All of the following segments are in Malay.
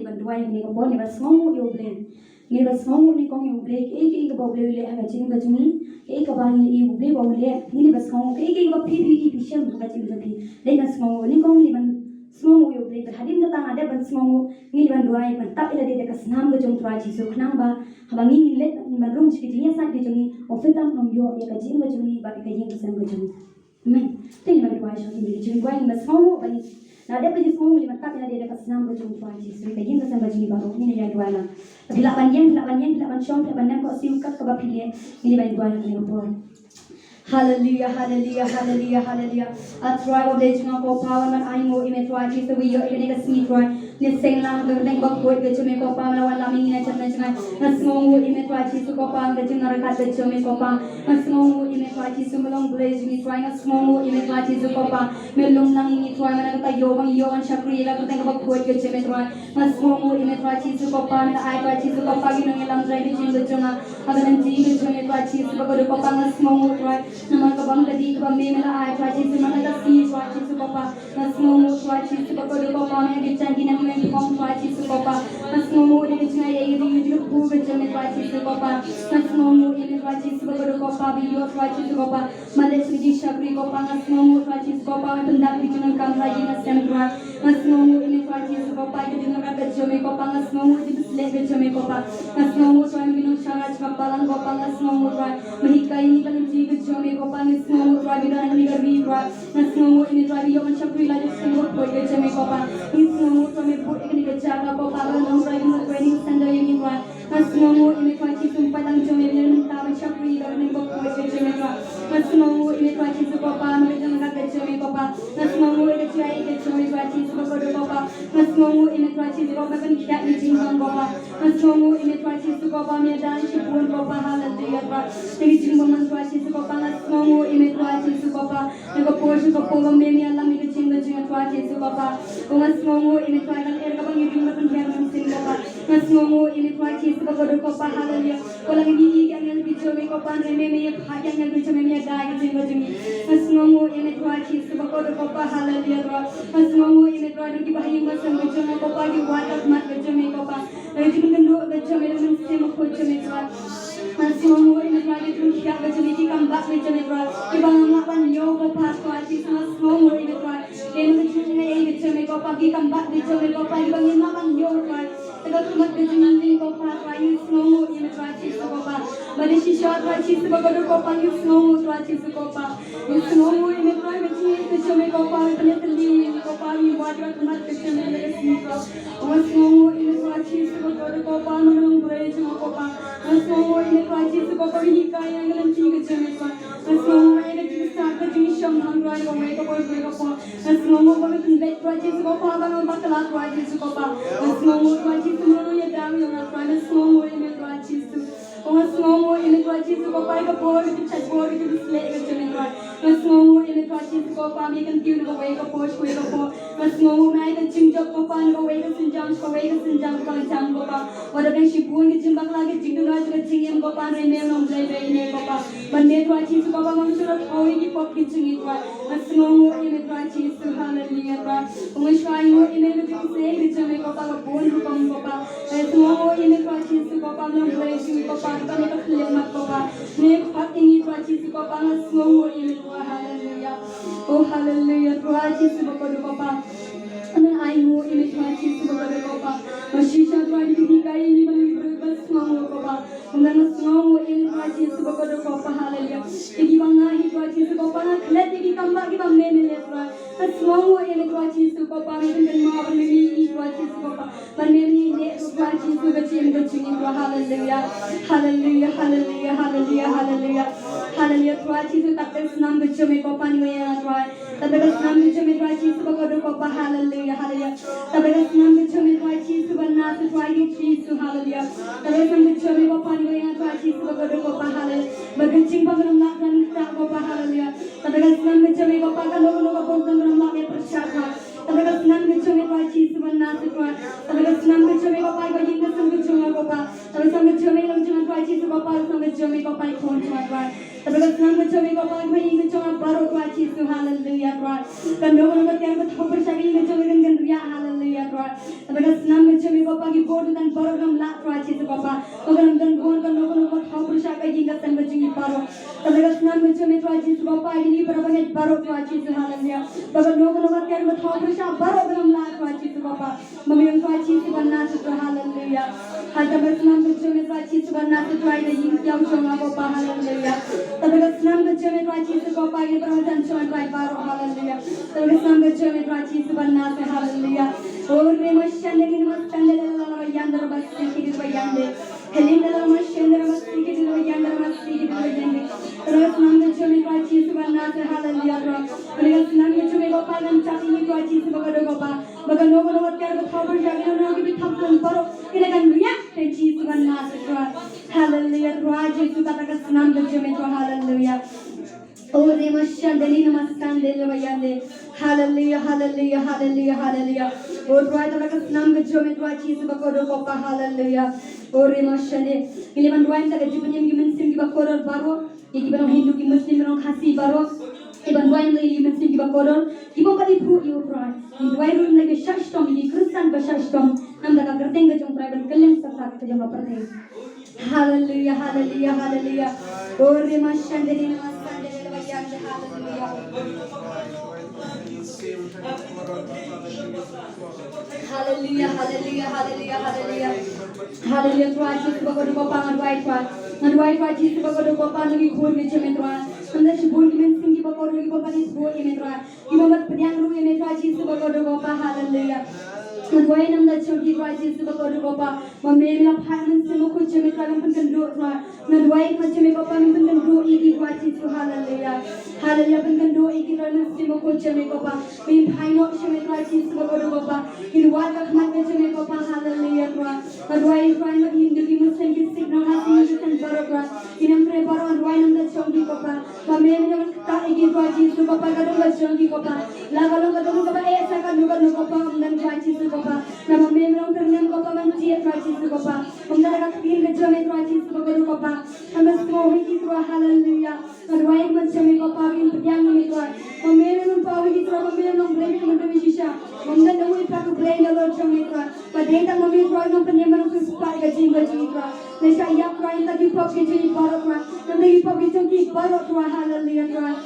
ni banduai ni ko ni basngo yo ble ni basngo ni kong yo ble ke ke bo ble le aga jing bajuni ke ka ba ni yo ble bo le ni basngo ke ba phi phi phi ga jing bajuni le na sngo ni kong ni ban sngo yo ble hadin da tang ada ban sngo ni banduai ban tap ila de ka snam ga jong tra ji so khnang ba habangi ni le ni ban rong chi ji ya sa de jong ofitam nom yo ya ka jing bajuni ba ka jing san bajuni amen te ni banduai so ni jing gwa ni basngo ba ni na ada pergi semua boleh mantap yang ada dekat senam berjumpa tuan Yesus. Mereka yang kesan baju ni baru ini yang dua lah. Bila banyak syom, bila banyak kau siukat kau bapilih ini banyak dua yang lima. Hallelujah, hallelujah, hallelujah, hallelujah. Atrai wa dej nga ko pawan man ai mo ime trai ji so wi yo ine ka smi trai ni seng lang de deng bak boy ge chume ko pa la wan la mi na chan na chan na smong ime trai ji so ko pa ge chun na ka de chume ko pa na smong ime trai ji so melong blaze ni trai na smong ime trai ji so ko pa melong lang ni trai na ka yo an shakri la ko deng bak boy ge chume trai na smong ime trai ji so ko pa na ai trai ji so ko pa gi no lang trai ge chin ge chunga agan ji ge chume trai ji so ko ko pa na smong trai nama kabang tadi kabang memela ai twaji semana da si twaji su papa nasmo twaji su papa do papa me di changi na me kom twaji su papa nasmo ni chna ye di ju bu be chme twaji su papa nasmo ni twaji su papa do papa bi yo twaji su papa male su di shakri papa nasmo twaji su papa tanda di chna kam raji na sem twa nasmo ni twaji su papa di na ka chme papa nasmo di le be chme papa nasmo twaji no sharaj papa papa nasmo twa mahikai ni kan ji be chme Kopa ni semua terabi dan ni garbi terabi, na semua ini terabi yang macam pula jadi semua boleh kerja mereka. Ini semua terabi boleh kini kerja apa kalau orang terabi nak training standar yang ini terabi, na semua ini terabi sumpah dan cuma dia minta macam pula dan ni boleh kerja mereka. Na semua ini terabi sumpah mereka nak kerja mereka. Na semua ini terabi kerja mereka sumpah mereka. Na semua ini terabi mereka kan kita ni jimbang mereka. Na semua ini terabi sumpah mereka dan sibuk mereka halal dia terabi. Jadi jimbang terabi sumpah Semua ime tuaci su papa, naga porsi ko pogam memi alam ike chinga chinga tuaci su papa. Kung semua ime tuaci kan erga bang ibing batang biar mungkin papa. Semua ime tuaci su papa do papa haleluya. Kolang gigi yang bicho me papa reme me yang bicho me dai chinga chingi. Semua ime tuaci su papa do papa haleluya. Semua ime tuaci ki bahing masam bicho me papa ki watak mat bicho me papa. Lagi mengendo bicho me men sema bicho me tuaci. Semua ini terakhir tu siap macam ni kambak macam ni terakhir. Ibang ngapan yo kopas kuaci sama semua ini terakhir. Ini macam ni yang macam ni kopas ki kambak macam ni kopas ibang ngapan yo terakhir. Tegak tumat macam ni kopas terakhir semua ini terakhir kopas. Bagi siswa terakhir sebagai kopas ni semua terakhir kopas. Semua ini terakhir macam ni kopas ini terlihat kopas ni wajib tumat macam ni lagi semua ini terakhir sebagai kopas menang boleh cuma kopas. Semua ini terakhir sebagai hikayat yang nanti kecemasan. Semua ini kita kerja syamhan raya mereka boleh berapa. Semua boleh tunjuk terakhir sebagai orang bakal terakhir sebagai. Semua terakhir semua yang dah yang terakhir semua ini terakhir tu. Semua ini terakhir sebagai kapal itu cat boleh itu selek kecemasan. Semua ini terakhir sebagai kami kan tiada kawai kapal kawai kapal. Semua mereka cincang kapal kawai kesenjang kalau jang kapal. Walaupun sibuk ni cimbang lagi cincang juga cingin kapal remeh nom lebe ini kapal. Benda terakhir sebagai kami sudah tahu ini pop cingin kapal. Semua ini terakhir haleluya kapal. Mengusahakan ini lebih seh kecemasan kapal kapal rupam kapal. Semua ini terakhir sebagai nom lebe ini kapal. Kami kekhidmat kapal. Nek hak ini terakhir kapal semua ini haleluya. Oh haleluya terakhir sebagai kapal. Anak ayuh ini terakhir sebagai kapal. Masih satu hari dikai ini menurut semua kapal. Mengenai semua ini terakhir sebagai kapal haleluya. Jadi bangga itu terakhir kapal. Kelet jadi kambak kita memelet semua ini terakhir kapal. Dengan maaf ini terakhir kapal. Menemani ini terakhir kecil itu haleluya. Haleluya haleluya haleluya haleluya. Haleluya terakhir tak tersenam kecil kapal ni yang terakhir. Tapi kesenam kecil terakhir sebagai kapal haleluya haleluya. Tapi kesenam kecil terakhir sebenarnya terakhir Yesus haleluya. Tapi kesenam kecil kapal ni yang terakhir sebagai kapal haleluya. Berkencing pengenalan dan tak kapal haleluya. Tapi kesenam kecil kapal kan orang kapal pengenalan yang percaya. Tapi kesenam kecil terakhir sebenarnya terakhir. Tapi kesenam kecil kapal kau yang kesenam kecil kapal. Tapi kesenam kecil yang jangan terakhir kapal kesenam kecil kapal kau terakhir. Tapi kesenam kecil kapal kau yang kecil baru terakhir haleluya terakhir. Dan orang kau yang betul percaya yang kecil dengan dia haleluya. Tuhan. Mereka senang mencari Bapa di bodoh dan program lah Tuhan Yesus Bapa. Program dan bukan kan tahu bersama hingga dan mencari baru. Mereka senang mencari Tuhan Yesus Bapa ini berbagai baru Tuhan Yesus haleluya. Bahkan kan kan tahu bersama program lah Tuhan Yesus Bapa. Memang Tuhan Yesus benar Tuhan haleluya. Hanya bersenang mencari Tuhan Yesus benar Tuhan yang cuma Bapa haleluya. Mereka senang mencari Tuhan Yesus Bapa ini berbagai Tuhan baru haleluya. Mereka senang mencari Tuhan Yesus benar haleluya. Oh, remasyan lagi remasyan lagi yandar basti kiri bayande. Helin dalam remasyan basti kiri bayandar basti kiri bayande. Terus namanya cuma Tuhan Yesus benar haleluya. Mereka senang mencari Bapa dan cakap ini Tuhan Yesus bekerja Bapa. Bahkan orang kerja berkhawbar jaga orang kita tampil baru kita kan lihat Tuhan Yesus benar Tuhan haleluya. Tuhan Yesus katakan senang mencari Tuhan haleluya. Oh, remasyan dari remasyan bayande. Hallelujah, hallelujah, hallelujah, hallelujah. Oh, Tuhan katakan senang mencari Tuhan Yesus bekerja Bapa haleluya. Oh, remasyan ini Tuhan tak kejiban yang Muslim kita koror baru, yang kita Hindu kita Muslim orang kasih baru. Iban Tuhan lagi Muslim kita koror, kita kali pru you Tuhan. Tuhan rumah lagi syastom, ini Kristen bersyastom. Anda tak kerja dengan Tuhan kalian sesat kerja berperang. Hallelujah, hallelujah, hallelujah. Oh, remasyan dari remasyan bayande hallelujah. Hallelujah, hallelujah, hallelujah, hallelujah. Hallelujah, Tuhan Yesus bekerja Bapa manduai Tuhan Yesus bekerja Bapa lagi khur meja Tuhan. Anda sebut iman tinggi bekerja lagi Bapa ni sebut iman Tuhan. Iman berdiam lu iman Tuhan Yesus bekerja Bapa hallelujah. Manduai nama Tuhan Tuhan Yesus bekerja Bapa. Memela paham semua kunci Tuhan mengenai Tuhan. Manduai macam Bapa mengenai iki Tuhan Yesus hallelujah. Hallelujah mengenai iki Tuhan semua kunci Bapa. Mempahino semua Tuhan Yesus bekerja Bapa. Hidup macam Bapa hallelujah Tuhan. Manduai Tuhan Hindu di Muslim di Sikh kasih Tuhan baru Tuhan. Ini mereka baru manduai nama Tuhan Bapa. Memela tak iki Tuhan Yesus Bapa kadang Tuhan Bapa. Lalu kadang Bapa sekarang Bapa mengenai Tuhan Yesus Bapa. Nama memela ternyata Bapa mencium Tuhan Yesus Bapa. Mengenai kasih Tuhan Yesus Bapa. Anda semua ini Tuhan haleluya. Manduai macam Bapa ini berdiam ini Tuhan. Memela membawa ini Tuhan. Memela memblame mengenai Yesus. Mengenai nama itu blame Allah Tuhan. Pada yang memela Tuhan penyembahan untuk supaya jiwa Tuhan. Nesa ia Tuhan lagi pop jadi baru Tuhan. Nanti pop jadi baru Tuhan haleluya Tuhan.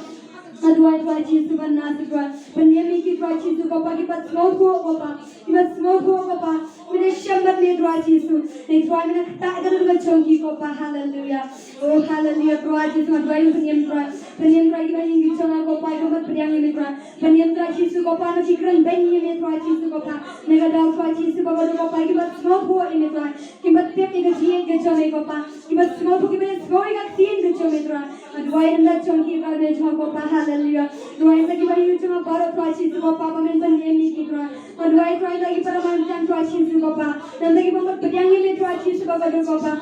Aduai Tuhan Yesus benar Tuhan. Penyemiki Tuhan Yesus Bapa kita semua Bapa. Kita semua Bapa. Kita syambat ni Tuhan Yesus. Ni Tuhan kita tak ada dengan congki Bapa haleluya. Oh haleluya Tuhan Yesus aduai penyem Tuhan. Penyem Tuhan kita yang kita Bapa kita beriang ini Tuhan. Penyem Tuhan Yesus Bapa nak kikran banyi ini Tuhan Yesus Bapa. Negara Tuhan Yesus Bapa kita semua ini Tuhan. Kita tiap kita jian kita Bapa. Kita semua kita semua kita kita Tuhan. Aduai anda congki kita semua Bapa haleluya. Doa lagi bagi cuma baru Tuhan Yesus Bapa pemimpin ini kita. Doa lagi permanenkan Tuhan Yesus Bapa. Dan lagi membuat pedang ini Tuhan Yesus Bapa dan Bapa.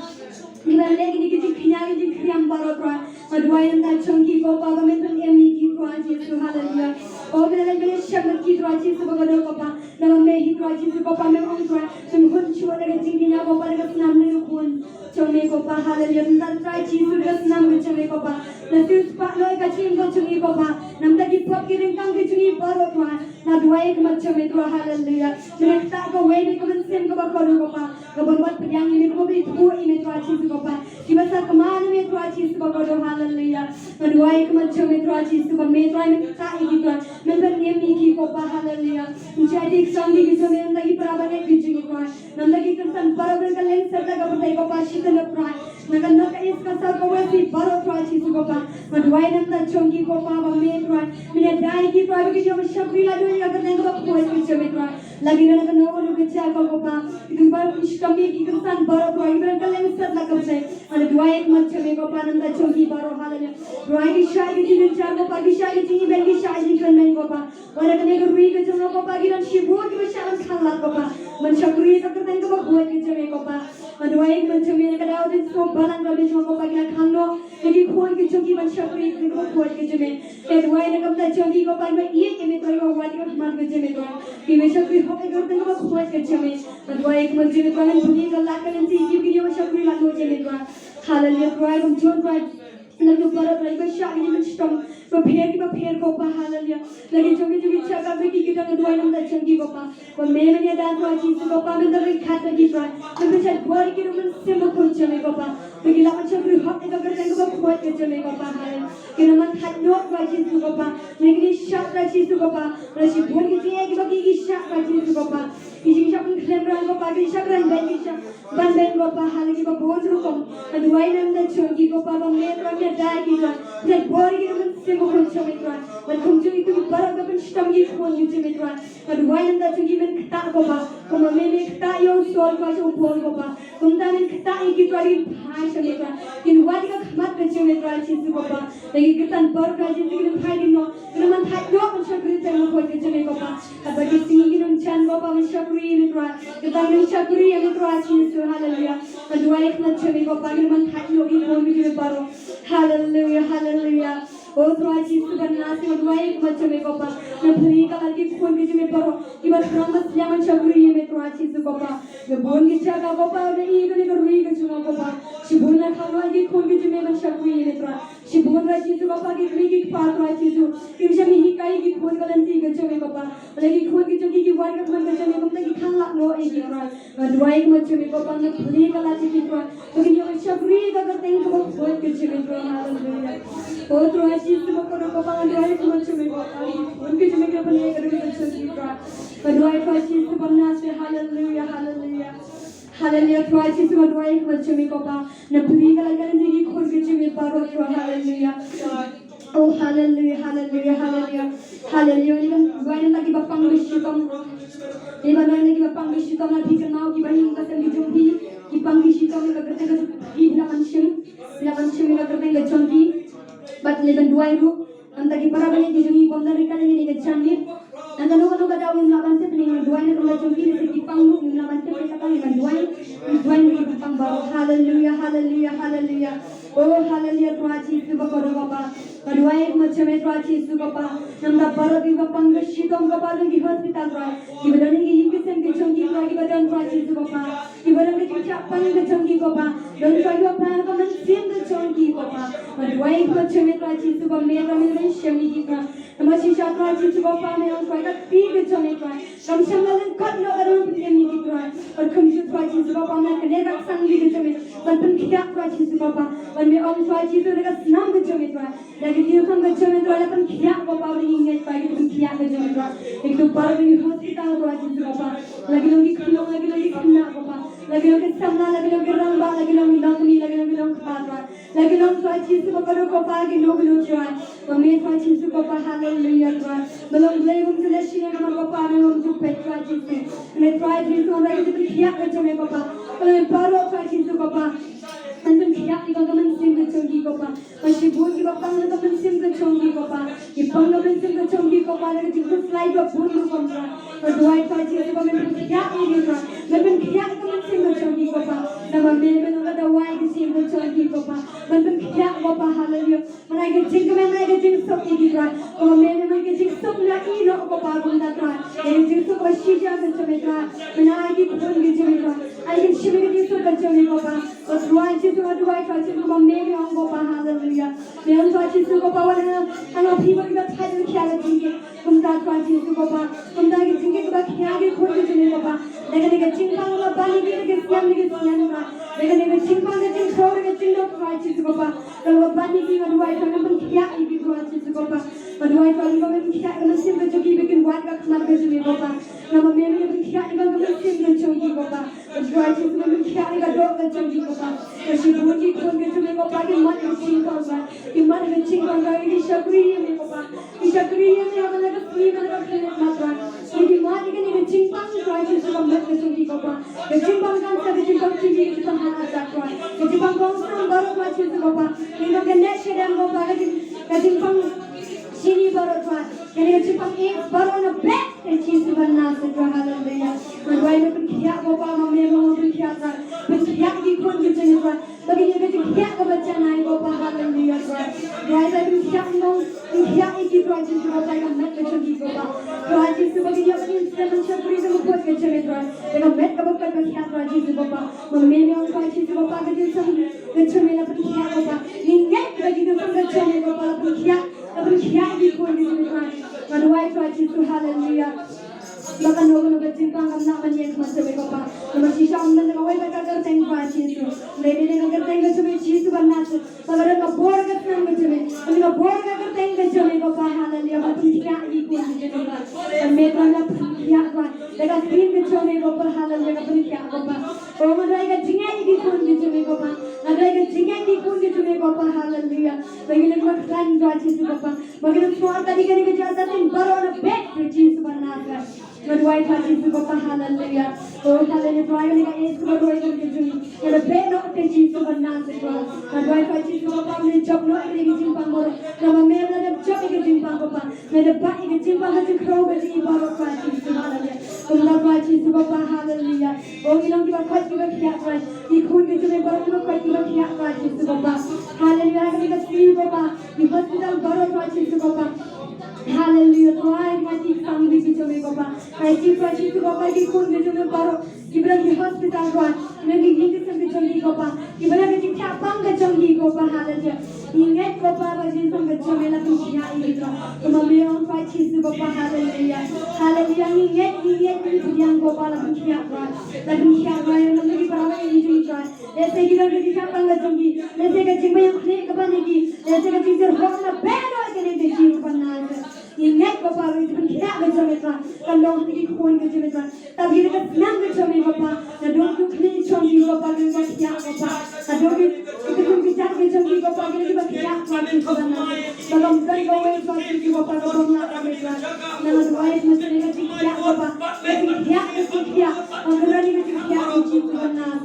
Kita lagi di kita kinyai di kriam baru Tuhan. Doa yang tak congki Bapa pemimpin ini Tuhan Yesus haleluya. Oh kita lagi syabat Tuhan Yesus Bapa dan Bapa. Nama mehi Tuhan Yesus Bapa memang Tuhan. Semua cuma lagi tingginya Bapa dengan senam pun. Cumi Bapa haleluya. Tentang Tuhan Yesus dengan senam cumi Bapa. Nanti sepak loy kacim cumi Bapa. Nampak kita kirim kang cumi baru Tuhan. Nah dua yang macam itu haleluya. Mereka tak kau wei kau mensim kau berkodoh Bapa. Kau berbuat pedang ini kau beri tubuh ini Tuhan Yesus Bapa. Kita sah kemana ni Tuhan Yesus berkodoh haleluya. Nah dua yang macam itu Tuhan Yesus Bapa. Mereka tak ini Tuhan. Mereka ni Bapa haleluya. Jadi sambil kita mereka lagi perawan yang kecil Tuhan. Nampak kita kan perawan kalian serta kau bertai Bapa kita lepas. Nakan nak is kasar kau wesi baru Tuhan Yesus Bapa. Nah dua yang tak congki Bapa mereka. Mereka dah ini Tuhan kita bersyukur lagi. Agar tengok kuat macam itu, lagi nak kenal orang kecil apa Bapa, itu baru kami kita baru Tuhan, ibarat kalian set nak kerja, ada dua yang macam itu Bapa, nanti congki baru halnya, dua yang syai jadi cara Bapa, syai jadi bagi syai jadi kerana Bapa, orang kena kerui kerja Bapa, kita sibuk kita syai kalah Bapa, mensyukuri kita tengok kuat macam itu Bapa, dua yang macam ini kita ada semua balan kalau cuma Bapa kita kalah, jadi kuat kita congki mensyukuri kita kuat macam ini, dua yang kita congki Bapa, ini kami tahu Bapa Mat kerja mereka, kita syukuri hoki kita tengok kuat kerja mereka. Dua yang macam itu kan bunyi kalau kalian sih, kita syukuri lalu kerja mereka. Haleluya, Tuhan, Tuhan, lagi barat lagi bersyak ini menciptakan berpihak kopa haleluya lagi jogi cakap bagi kita kedua yang dah canggih kopa memangnya dan Tuhan Yesus kopa menterikat lagi Tuhan mempercayai buat kita mensembuh kunci kopa bagi lawan cakri hak kita bertemu kopa kuat kerja kopa haleluya kita menghadap Tuhan Yesus kopa lagi syak Tuhan Yesus kopa lagi buat kita bagi syak Tuhan Yesus kopa Ijing siya pun kelembran ko pa, ijing siya grandan, ijing siya bandan ko pa, halagi pa buwan rukong. Aduay nam na chongi ko pa, metro niya dahil kita. Then bori kita man simo kong chomitran. Man kung chongi ito barang ka pun shtamgi kong yung chomitran. Aduay nam na chongi man kata ko pa, kung mameme kata yung sol ko siya upon ko pa. Kung damin kata ikito rin pahay chomitran. Kinuwadi ka kamat ka chomitran chisu ko pa. Lagi kitan baro ka chisu kita pahay din no. Kinaman tayo man siya grita mo po ka chomit ko pa. At bagi singi kinong chan ko pa man siya kita mensyukuri yang Tuhan Yesus haleluya kedua ikhlas kami Bapa firman hati logi kami juga baru haleluya oh Tuhan Yesus benar kedua ikhlas kami Bapa neberi lagi kami juga baru kita ramas yang mensyukuri yang Tuhan Yesus Bapa kebun kita Bapa udah ini kerui cuma Bapa sibuknya kalau lagi kami juga mensyukuri yang Tuhan sibuk lagi Yesus Bapa kita part Tuhan Yesus kita mihikai kita kebun kalian tiga cuma Bapa lagi kebun kita warga teman cuma lagi kanglak no ikiran dua ik macam itu panggil beli kalau ikiran begini orang syakri agar tengok kamu buat kecil ikiran haleluya oh Tuhan Yesus makanya kau panggil dua ik macam itu panggil kecil ikiran panggil agar kecil ikiran dua ik Tuhan Yesus panggil haleluya Tuhan Yesus dua ik macam itu panggil beli kalau kalian lagi kau kecil ikiran haleluya oh haleluya ini kan banyak lagi bapang bersyukur ini banyak lagi bapang bersyukur lagi kenal kita yang kita dijumpi bapang bersyukur kita kerja di lapan sim kita kerja jumpi bat leban dua itu nanti kita para banyak dijumpi pondar ikan ini kita jumpi nanti nuka tahu yang lapan set dengan dua ini kerja jumpi di segi panggung yang lapan set kita tahu dengan dua ini bapang baru haleluya oh haleluya Tuhan Yesus Bapa kedua yang macam itu Tuhan Yesus Bapa nanda baru di bapang bersyukur Bapa lagi hospital Tuhan ibadah ni hingga keconggi Tuhan ibadah Tuhan Yesus Bapa ibadah ni kecapan keconggi Bapa dan Tuhan Bapa kamu siap keconggi Bapa kedua yang macam itu Tuhan Yesus Bapa mereka mensyami kita nama sisa Tuhan Yesus Bapa mereka Tuhan tapi keconggi Tuhan kamu sanggalan kat lo orang pendiam ni Tuhan kamu Tuhan Yesus Bapa mereka nerak sanggi keconggi dan penkiak Tuhan Yesus Bapa dan mereka Tuhan Yesus mereka senang keconggi Tuhan lagi dia kan keconggi Tuhan dan penkiak Bapa orang ingat bagi penkiak keconggi Tuhan itu baru di hospital Tuhan Yesus Bapa lagi kena Bapa lagi sama lagi ramba lagi langni lagi kepala lagi Tuhan Yesus Bapa Bapa lagi Tuhan kami Tuhan Yesus Bapa haleluya Tuhan belum belum selesai nama Bapa belum jumpa Tuhan Yesus Tuhan Yesus orang itu berkiak keconggi Bapa kalau baru Tuhan Yesus Bapa Antum kiyak ikaw kaman sim keconggi Bapa masih buat kita panggil kaman sim keconggi Bapa ipang kaman sim keconggi Bapa lagi jumpa slide buat buat kontra kedua itu aja itu kaman kiyak ini kan kaman kiyak kaman sim keconggi Bapa nama memang ada wai sim keconggi Bapa kaman kiyak Bapa haleluya mereka jing sok ini kan kalau memang mereka jing sok na ino Bapa bunda kan yang jing sok wasija keconggi kan menaiki pun keconggi kan ayo shimmy jing sok keconggi Bapa kedua Tuhan Yesus Bapa meri orang Bapa haleluya dan Tuhan Yesus Bapa wala ang people kita tayo kiaga tinggi kumta Tuhan Yesus Bapa kumta tinggi kita kiaga khod jene Bapa lega chingpang la bali ke siam ka lega chingpang ke ching khod ke ching Tuhan Yesus Bapa kalau bani ki dua itu kan kiaga ki Tuhan Yesus Bapa dua itu kalau kiaga mesin ke jogi bikin buat ka khamar ke jene Bapa nama meri ke kiaga ka mesin ke jogi Bapa Tuhan Yesus Bapa kiaga ka dok ke jogi Bapa Buji pun kita mereka pagi mat kecingkang kan, iman kecingkang kan, ini syakriya mereka, ini syakriya mereka mereka free mereka kena makan, ini mat ini kecingkang Tuhan Yesus mat kecingkang apa, kecingkang kan saya kecingkang tinggi kita hana takkan, kecingkang konstan baru Tuhan Yesus apa, ini kena sedang apa lagi, kecingkang sini baru Tuhan, ini kecingkang baru na back kecingkang benar Tuhan haleluya, mereka ini berkiat apa memang berkiat kan, berkiat di kon kecingkang bagi yang kecil kebaca naik Bapa haleluya Tuhan. Tuhan saya berkiat nong, berkiat iki Tuhan Yesus Bapa yang met kecil Bapa. Tuhan Yesus bagi yang sedang mensyukuri dengan buat kecil Tuhan. Dengan met kebaca berkiat Tuhan Yesus Bapa. Memilih Tuhan Yesus Bapa kecil kecil berkiat Bapa. Ingat bagi Tuhan berkhia di pun di Tuhan. Manuai Tuhan Yesus haleluya. Bahkan orang berjimpang kami nak menjadi macam mereka. Nama sisa orang dengan awal mereka kerteng Tuhan Yesus. Mereka dengan kerteng macam Yesus bernas. Mereka bor kerteng macam mereka bor kerteng macam mereka haleluya. Berkhia di pun di Tuhan. Mereka nak berkhia Tuhan. Mereka screen macam mereka haleluya. Berkhia Tuhan. Orang mereka jingai di pun di mereka. Mereka jingai di pun di mereka haleluya. Mereka nak kerteng Tuhan Yesus Tuhan. Mereka suara tadi kan kejahatan baru orang back Yesus bernas. Manuai Tuhan Yesus Bapa haleluya. Oh haleluya Tuhan ini kan Yesus berdoa dengan kita. Ada beno ke Yesus bernas Tuhan. Manuai Tuhan Yesus Bapa ini job no ini jimpang moro. Nama mereka ada job ini jimpang Bapa. Ada bak ini jimpang hati kau beri ibarat Tuhan Yesus haleluya. Tuhan Tuhan Yesus Bapa haleluya. Oh ilang kita kuat kita kiat Tuhan. Ikut kita baru kita kuat kita kiat Tuhan Yesus Bapa. Haleluya kita sih Bapa. Di hospital baru Tuhan Yesus Bapa. Haleluya Tuhan mati kami di sini Bapa. Kasih Yesus Bapa di kun di sini baru kita di hospital Tuhan. Kita di sini sampai Bapa. Kita di cabang ke jangki Bapa haleluya. Ingat Bapa bagi sampai jangki lagi siapa ini Tuhan. Kemudian Yesus Bapa haleluya. Haleluya ingat yang Bapa lagi siapa. Lagi siapa yang lagi berawal ini Tuhan. Let's kita di cabang ke jangki. Let's kita jumpa yang klik kepada ini. Let's kita terhormat benar dengan Yesus benar. Ingat Bapa itu berkhidmat macam itu, kalau kita ikut macam itu, tapi kita senang macam itu Bapa, dan doa kita macam itu Bapa kita berkhidmat Bapa, dan doa kita bicara macam itu Bapa kita berkhidmat macam itu benar. Dalam berdoa itu Bapa kita berkhidmat itu, dalam doa itu macam kita berkhidmat Bapa, berkhidmat, mengerti berkhidmat macam itu benar.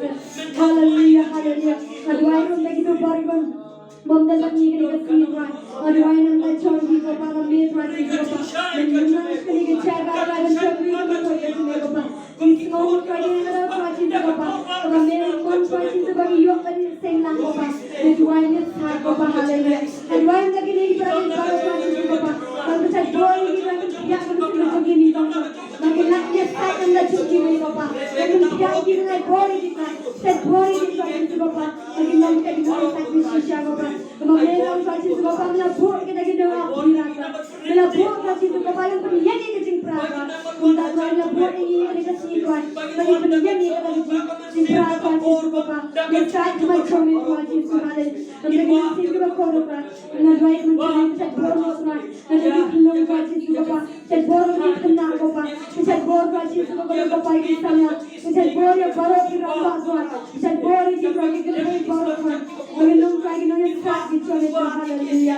Haleluya, haleluya. Doa itu kita berikan. Memdalam ni kita Tuhan, aduh yang nak cakap Bapa kami Tuhan Yesus Bapa, mengenal sekali kejaga dan cakap Tuhan Yesus Bapa, semua Tuhan Yesus Bapa, kami mohon Tuhan Yesus bagi yok dan senang Bapa, Tuhan Yesus Bapa haleluya, aduh yang lagi ni berada Tuhan Yesus Bapa, kalau kita doa ini kita tidak berdoa begini Bapa, makin naknya saya anda cuci Bapa, makin tidak kita doa kita, set doa kita Yesus Bapa, makin kita doa kita Bapa. Kemudian Tuhan Yesus Bapa melabur kita doa berasa, melabur Tuhan Yesus Bapa yang penyanyi kecil perasa, untuk Tuhan melabur ini kita kasih Tuhan, bagi penyanyi kita kasih perasa Tuhan Yesus Bapa, yang saya cuma cumi Tuhan Yesus haleluya, untuk kita kasih kita korban, dengan doa yang mencari kita berdoa Tuhan, dan kita belum Tuhan Yesus Bapa, kita berdoa kita kenal Bapa, kita berdoa Tuhan Yesus Bapa yang sana, kita berdoa yang baru kita rampas Tuhan, kita berdoa yang kita baru Tuhan, belum lagi nanya haleluya,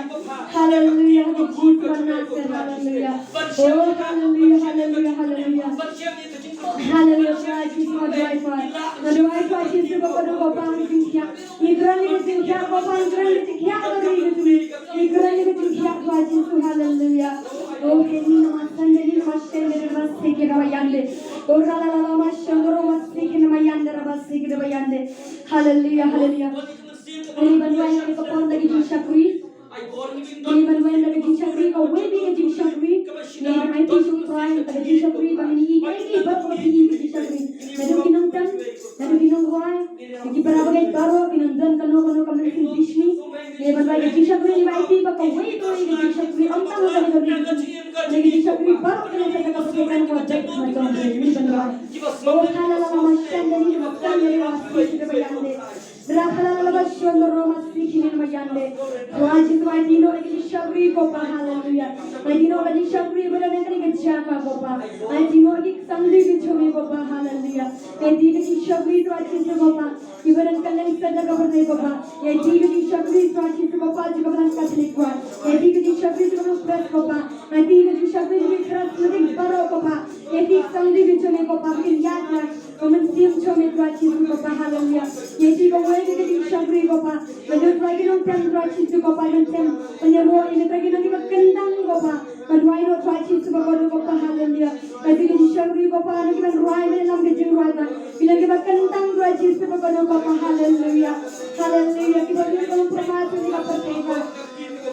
haleluya, Yesus bernasir, haleluya, oh haleluya, haleluya, haleluya, haleluya, Yesus berdoa Tuhan, berdoa Tuhan Yesus berdoa Bapa kita, ikran kita Bapa ikran kita beri ikran kita Tuhan Yesus haleluya, oh ini nama sendiri nama kita bayande, oh rala masyandoro kita bayande, kita bayande, haleluya, haleluya. Ini bantuan yang dikepon lagi di syakri. Ini bantuan lagi di syakri. Kau boleh di syakri. Ini IT supaya lagi di syakri. Kami ini berkopi di syakri. Lalu kinontan, lalu kinongwai. Jadi berapa baru kinontan kano kami di Disney. Ini bantuan lagi di syakri. Ini IT kau boleh di syakri. Entah apa lagi di syakri baru kita kau berikan kau macam ini bantuan. Oh halal macam dari macam dari masih kita bayar. Berapa lama syandoro masih kini mayande. Tuhan Yesus Dino lagi syakri Bapa haleluya. Dino lagi syakri berada di kejaga Bapa. Dino lagi sangli bicara Bapa haleluya. Dino lagi syakri Tuhan Yesus Bapa. Ibarat kalian sedang berdoa Bapa. Dino lagi syakri Tuhan Yesus Bapa juga berangkat likuan. Dino lagi syakri juga berat Bapa. Dino lagi syakri juga keras lebih baru Bapa. Dino sangli bicara Bapa berlihatlah. Kemensiam cumi Tuhan Yesus Bapa haleluya. Dino kita di syakri Bapa, menurut lagi nonton Tuhan Yesus Bapa nonton penyeru ini lagi nanti berkendang Bapa, menurut ini Tuhan Yesus Bapa haleluya, nanti di syakri Bapa nanti kita ruai dalam kejeng ruai, bila kita berkendang Tuhan Yesus Bapa haleluya, haleluya, kita berdoa permata kita percaya,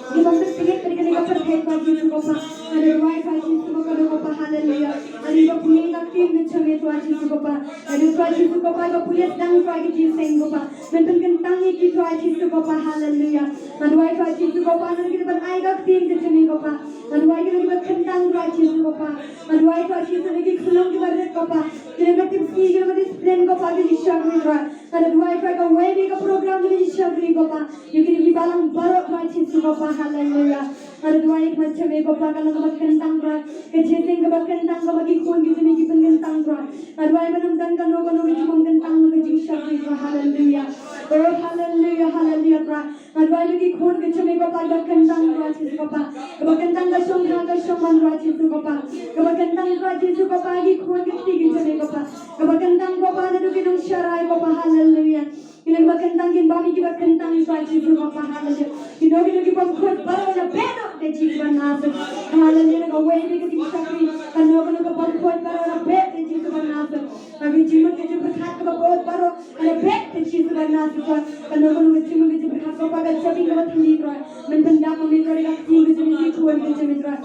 kita berpikir kita percaya Tuhan Yesus Bapa, ada ruai Tuhan Yesus Bapa haleluya, ada kita punya tim dengan Tuhan Yesus Bapa, ada Tuhan Yesus Bapa ka pulis dang Tuhan kita seng Bapa. Mentun kentang iki Tuhan Yesus Bapa. Haleluya. Manuai Tuhan Yesus Bapa. Nanti kita berayat ke tim kecil Bapa. Manuai kita berkentang Tuhan Yesus Bapa. Manuai Tuhan Yesus lagi kelong kita berdet Bapa. Kita bertim ski kita berdisplay Bapa di syagri Tuhan. Manuai Tuhan ka webi ka program di syagri Bapa. Yuk kita balang barok Tuhan Yesus Bapa. Haleluya. Manuai macam Bapa kalau kita berkentang Tuhan. Kecil kita berkentang Bapa kikun kita miki berkentang Tuhan. Manuai benamdan kan nogo kita berkentang nogo di syagri Tuhan. Haleluya. Oh haleluya haleluya Tuhan. Manuai lagi kun kita miki Bapa berkentang Tuhan Yesus Bapa. Berkentang ka syong Tuhan Yesus Bapa. Berkentang Tuhan Yesus Bapa lagi kun kita miki Bapa. Berkentang Bapa na dugi nung syarai Bapa. Haleluya. Kita berkentang kin bami kita berkentang Tuhan Yesus Bapa. Haleluya. Kita lagi pangkut baru na benok de Yesus nasa. Haleluya. Kawai kita sakri kan nogo nogo pangkut baru na bet de Yesus nasa. Kami jimat kita berkat ke bawah baru na bet de Yesus nasa. Kan nogo nogo jimat kita berkat ke bawah jadi kita tinggi Tuhan. Mentenda kami kita tinggi jadi Tuhan kita Tuhan.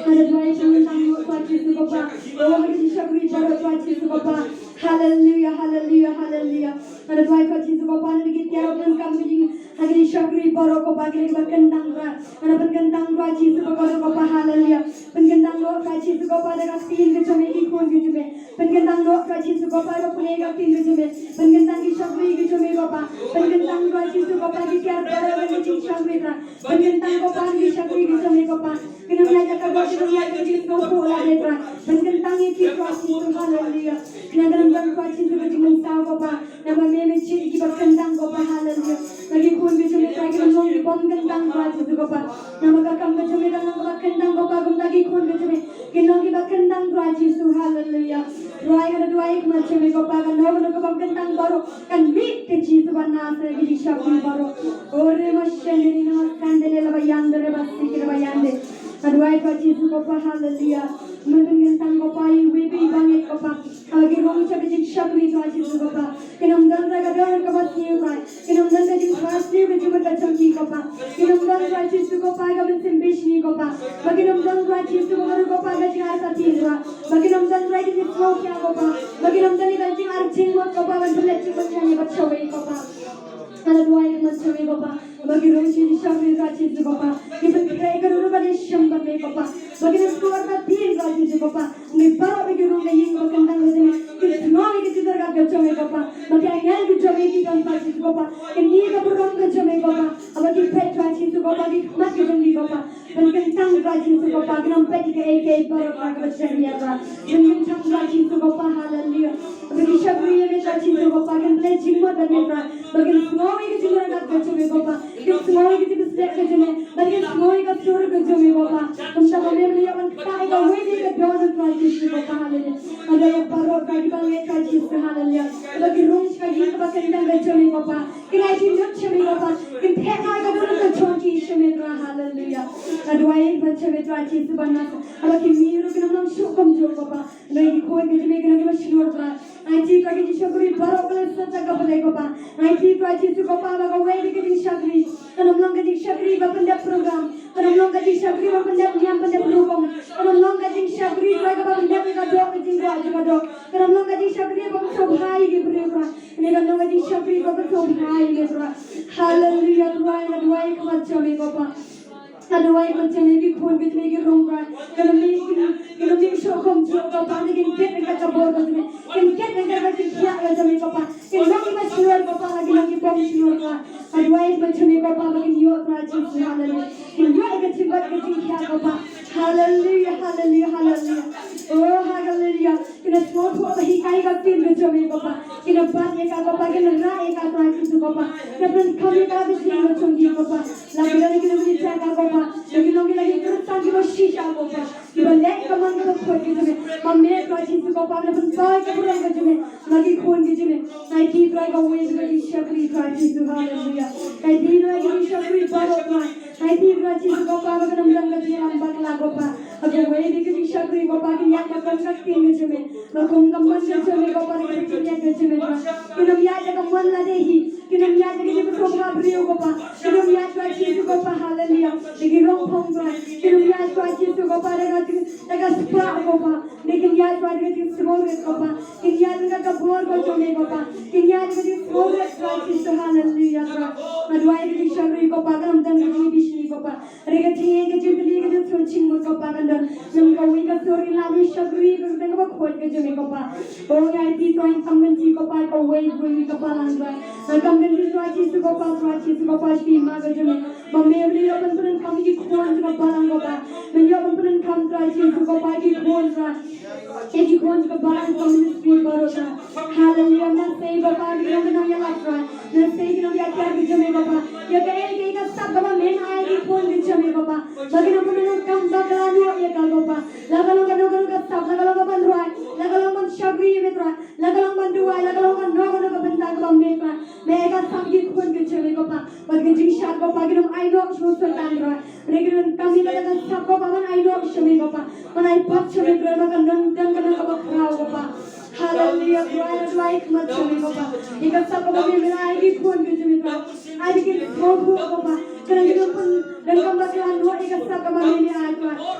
Haleluya. Tuhan Yesus Bapa. Oh kita sakri baru Tuhan Yesus Bapa. Haleluya haleluya haleluya. Ada Tuhan Yesus Bapa na kita tiarapkan kami Hagiri syagri baru ko bagi berkentang Tuhan. Ada berkentang Tuhan Yesus Bapa. Haleluya. Berkentang Tuhan Yesus Bapa dengan tin ke jome ikon ke jome. Berkentang Tuhan Yesus Bapa dengan pulega tin ke jome. Berkentang syagri ke jome Bapa. Berkentang Tuhan Yesus Bapa di tiar baru dengan tin syagri Tuhan. Berkentang Bapa di syagri ke jome Bapa. Kena mengajar ke Bapa dunia ke tin ko pola de Tuhan. Berkentang iki Tuhan Yesus. Haleluya. Kena dalam Tuhan Yesus ke jome sa Bapa. Nama meme cik ki berkentang Bapa. Haleluya. Lagi kun ke jome lagi ngomong di pom kentang Tuhan Yesus Bapa. Nama kakam ke jome dan nama kentang Bapa gum lagi kun ke jome. Kinong ki berkentang Tuhan Yesus. Haleluya. Doai kada doai macam ni Bapa kan nama nak pom kentang baru kan meet ke Yesus nasa lagi syagri baru. Ore masyende ni nama kandele la bayande re basti ki bayande. Doai Tuhan Yesus Bapa. Haleluya. Mentun kentang Bapa yang webi banget Bapa. Agi rong cabik syagri Tuhan Yesus Bapa. Kinam dan raga dan kabasi Tuhan. Kinam dan kajing pasti berjumpa kacang ki Bapa. Kinam dan Tuhan Yesus Bapa ga bensimbish ni Bapa. Baginam dan Tuhan Yesus Bapa kajing arsa tira. Baginam dan raga di flow kya Bapa. Baginam dan kajing arjing mot Bapa ban belecik bachani bachawai Bapa. Ada dua yang macam ni Bapa. Bagi rong si syagri Tuhan Yesus Bapa. Kita kira guru bagi syambar ni Bapa. Baginam keluar tin Tuhan Yesus Bapa. Ni baru bagi rong yang berkentang ni. Kita mau kita tergak kacau Bapa. Bagi ayat kacau ini Tuhan Yesus Bapa. Ini ka program kacau Bapa. Bagi pet Tuhan Yesus Bapa. Bagi mat kacau Bapa. Berkentang Tuhan Yesus Bapa. Kita pet ke AK baru kacau dia Bapa. Berkentang Tuhan Yesus Bapa. Haleluya. Bagi syagri yang Tuhan Yesus Bapa. Kita blessing buat dan Bapa. Bagi semua kita tergak kacau Bapa. Kita semua kita bersedek kacau. Bagi semua kita surga kacau Bapa. Kita kami melihat kita ika webi ke doa Tuhan Yesus Bapa. Haleluya. Ada yang baru bagi bangsa Tuhan Yesus. Haleluya. Bagi rong sekali kita berkentang kacau Bapa. Kita hidup kacau Bapa. Kita hendak kita kacau Yesus Bapa. Haleluya. Aduai macam Tuhan Yesus Bapa. Bagi miru kita menang syukur Bapa. Bagi kau kita kita bersyukur Tuhan. Nanti bagi syagri baru kalau saja boleh Bapa. Nanti Tuhan Yesus Bapa bagi webi kita syagri. Kalau menang kita syagri bapa pendap program. Kalau menang kita syagri bapa pendap niam pendap program. Kalau menang kita syagri bapa pendap kita doa kita doa. Kalau menang kita syagri bapa sobhai kita berdoa. Ini kalau menang kita syagri bapa sobhai kita berdoa. Haleluya Tuhan aduai macam ni Bapa. Aduai macam ni khun kita ni rong Tuhan. Kalau ni syukur Bapa ni kita kita kabur kita. Kita kita kita kita ni Bapa. Kita kita syukur Bapa lagi bom syukur Tuhan. Aduai macam ni Bapa bagi dia Tuhan Yesus. Haleluya. Kita kita kita Bapa. Haleluya haleluya haleluya. Oh haleluya. Kita semua tu apa hikai kita macam ni Bapa. Kita banyak kita Bapa kita rai kita Tuhan Yesus Bapa. Kita kami kita bersih macam ni Bapa. Lagi kita berjaga Bapa. Lagi teruskan kita shisha Bapa. Kita lek kaman kita khut kita ni. Kami Tuhan Yesus Bapa kita bersaing kita berang kita ni. Lagi khun kita ni. Nanti Tuhan kau wes kita syagri Tuhan Yesus. Haleluya. Nanti Tuhan kita syagri baru Tuhan. Nanti Tuhan Yesus Bapa kita menang kita lambat lagu Bapa. Aku wes kita syagri Bapa kita yang makan sakti kita ni. Makan kaman kita ni Bapa kita yang kita ni. Kita yang kaman ladehi. Kita yang kita bersobat beriu Bapa. Kita yang Tuhan Yesus Bapa. Haleluya. Lagi rong pong Tuhan. Kita yang Tuhan Yesus Bapa dengan spa Bapa. Lagi Kenya Try to small with Papa, Kenya the poor go to me, Papa, Kenya to small with Christ, hallelujah. Madwai to Shabri Papa, and then the Bishi Papa, Regati, Jubilee, the Searching Papa, and the Number Story Lavi Shabri, the Quake to me, Papa. Oh, I did trying some country Papa, away with Papa and I come to try to Papa, Shi Magazine, but maybe open to come to Papa and Papa. When you open come try to Papa, if you want to buy from the street, hallelujah, not say Papa, you don't know your life, not say you know your carriage, Papa. You can take a stop of a man, I did one with Jamie, Papa. But you don't come to the Papa. Lagaloga stop, Lagaloga dry, Lagaloga Shabri, Lagaloga do I, Lagaloga no one of a Pentagon maker. Mega some you couldn't get Jamie, Papa. But getting shot, Papa, I know shows for Tandra. Regular coming at the stop of one, I know Shamie, Papa. When I put Shamie, Papa. Hallelujah, Christ like much of Papa. You got some of me when I give one to me. I begin to talk Papa. Can I get open? Then come back and what you got stuck about me. I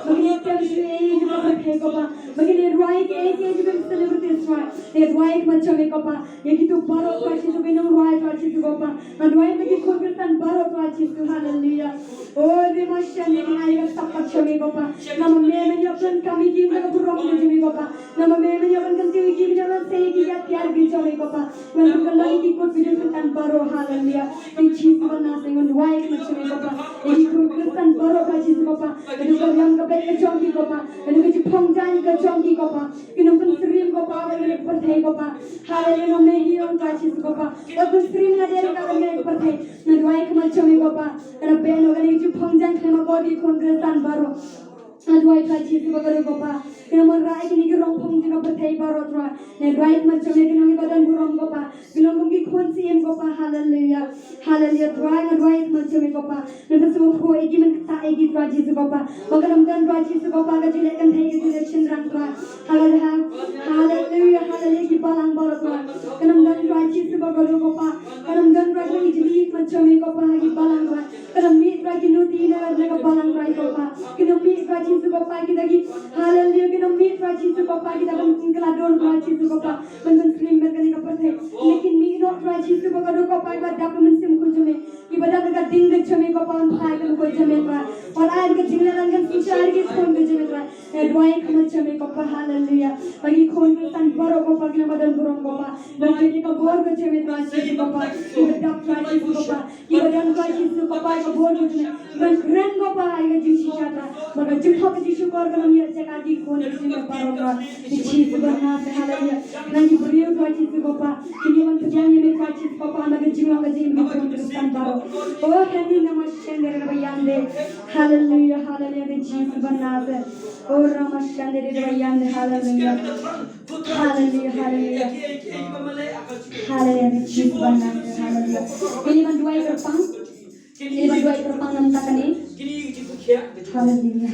but you tell me age of a Papa. But you need right age will celebrate this one. There's white much of Papa. You get to borrow watches to be no white watches to Papa. And why make it cook and borrow watches to hallelujah. Oh, the machine I got stuck at Shammy Papa. Now, man, your friend coming in like a wrong to me, Papa. Now, man, your friend can give you a say, Papa. When you can like it, put it and borrow hallelujah. The chief one nothing on white much of Papa. And you could and borrow watches Papa. And you got young Papa, Chonky Papa. And you get your pong giant Chonky Papa. You know, put stream Papa, and you put hay Papa. Hallelujah, may he on watches Papa. But the stream that they got a make for hay. And white much of Papa. And a pen of you pong giant Hemagodi Congress and borrow. And white watches Papa. You know, right in your own home to a barrotra. And right much of making only got and wrong Papa. You know, we couldn't see him Papa. Hallelujah. Hallelujah. Dry and right much of Papa. Never so poor, even Taigi Raji Papa. Moganam done Raji Papa, that you can take it to the children. Hallelujah. Hallelujah. Palang Barrotra. And I'm done Raji Papa. And I'm done Raji to meet much of Papa. Palang. And I'm meet Raji Nuti and like a Palang Papa. You know, meet Raji Papa. Hallelujah. You know, meet Raji Papa. You know, Ingladon Raji Papa. When the stream mechanic of लेकिन me know राजी से बगरो को पाई बा डॉक्यूमेंट से मुझे जमे कि बड़ा का दिन के जमे को पान पाई को कोई जमे का और आज के जिंगला रंगन सुचार के फोन के जमे का एडवाई खमत जमे को पा हालेलुया बगी खोन के सन बरो को पगला मदन बुरम को पा बगी का बोर को जमे राजी को पा कि बड़ा राजी को पा कि बड़ा राजी को पा को बोर को जमे बन रन को पा आएगा जिसी शाता मगर जिठो के जिसु कर गलम ये जगह की खोन के जमे पारो का चीज बना से हालेलुया नंगी बुरियो राजी को पा कि ये मन जाने में राजी को पा मगर जीवा का जीवन को खोन के सन पारो ओ हनी नमस्कार रे बयान Hallelujah, hallelujah, the Jesus Banazar. Oh, Ramashande, the Bayan, hallelujah. Hallelujah, hallelujah. Hallelujah, the Jesus Banazar, hallelujah. Anyone do I repang? Anyone do I repang nam takani? Hallelujah.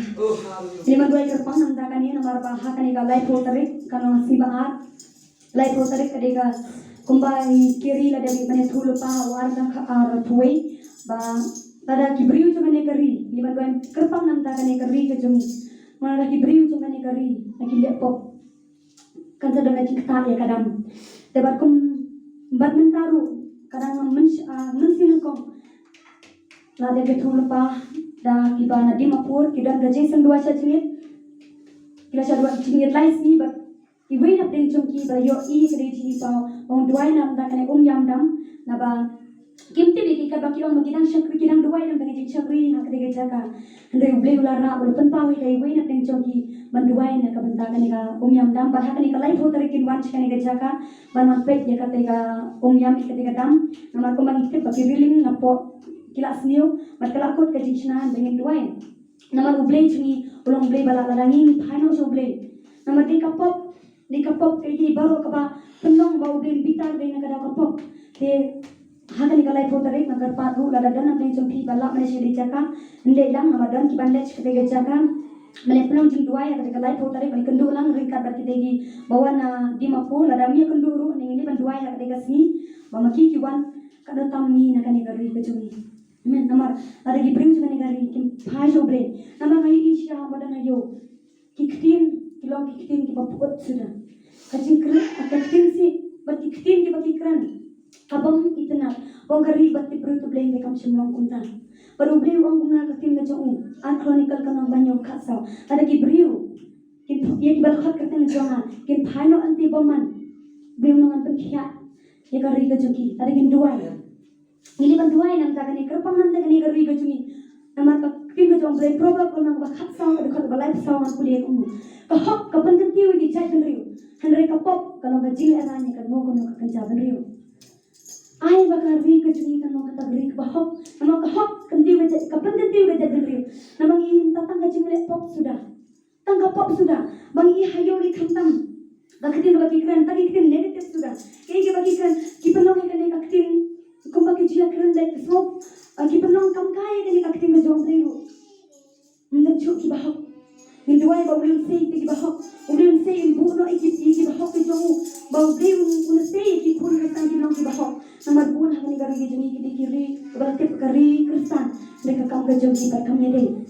Anyone do I repang nam takani? Namar baha kani ka life hotarik, kano sibahat. Life hotarik kadega kumbai kiri la dari bane thulu pa warda ar thuai ba tada kibriu chungane kari liban doan kerpang nam takane kari ke jumi mana kibriu chungane kari lagi lepop kan sedang cikta ya kadang debat kum bat mentaru kadang mensin kong la de betul pa da kibana dimapur kidan gaje sendua sajingit kila sadua jingit lais ni bat ibu nak deng chungki ba yo I kreji pa on duai nam takane yam dam na ba Kimti biki ka baki on magidang syakri kidang duway ng tangijing syakri na katiga jaga Henry ublay ular na ulupan pawi kay way na ting chongki banduway na kabantagan ni ka umyam dam bahaka ni ka life ho tarikin wanch ka ni ka jaga ban manpet ya katiga umyam ikatiga dam namar ko mangitip baki riling na po kilas niyo matkalakot ka jiksnahan bangin duway namar ublay chungi ulong ublay balalarangin paano sa ublay namar di kapop kay baro ka ba penong ba ublay bitar day na kada kapop te Hakan ikalai fotarik nagar paru lada dan apa yang jumpi balak Malaysia di Jakarta, ndek lang namadan ki bandej ketika Jakarta, Malaysia penong jing dua ya ketika ikalai fotarik balik kendu lang ringkat berkitegi bawa na di Mapu lada mia kenduru ini bandua ya ketika sini, bawa maki kiwan kada tamni nakan igari kejumi, men namar ada ki bring juga negari ki phai sobre, namar ngai isya badan ayo ki ktin kilong kikitin ki bapuot sudah. Kakitin si kikitin ki bakikran. Abang itna bongkari batti berutu bleng bekam simlong kunta. Baru beliau ang guna kakin na jong an chronicle kanang banyo khasaw. Ada ki beliau kin ye ki balkhat katin na jonga kin phaino anti baman. Beliau nang antam khia ye kari ka joki ada kin duai. Ini ban duai nam ta kani kerpang nam ta kani kari ka jumi. Namar ka kin ka jong bleng probab ko nang ba khasaw ka khat ba life saw an kuliye kum. Ka hok ka ban kanti wi ki chai kan riu. Hanre ka pop kanang ba jing era ni kan no kono ka kan jaban riu. Ai bakal ri ke juni kan mau kata ri ke bahok, mau ke hok kentiu ke kapan kentiu ke jadi ri. Namang ingin tatang ke jinglet pop sudah, tangga pop sudah. Bang i hayo ri kantam, bakitin bagi keren tadi kitin negatif sudah. Kaya bagi keren kipenong ikan eka kitin, kumba kecil keren dari kesok, kipenong kam kaya kan eka kitin ke jom ri. Mendan cuk ki bahok. Minduai bau belum sei ki bahok, belum sei ibu no iki bahok ke jomu, bau belum un sei ki pun ke tangki nong ki bahok. Namar bun hakani gari ke juni ki dikiri, berarti kari kristan, mereka kam ke jogi par kam yede.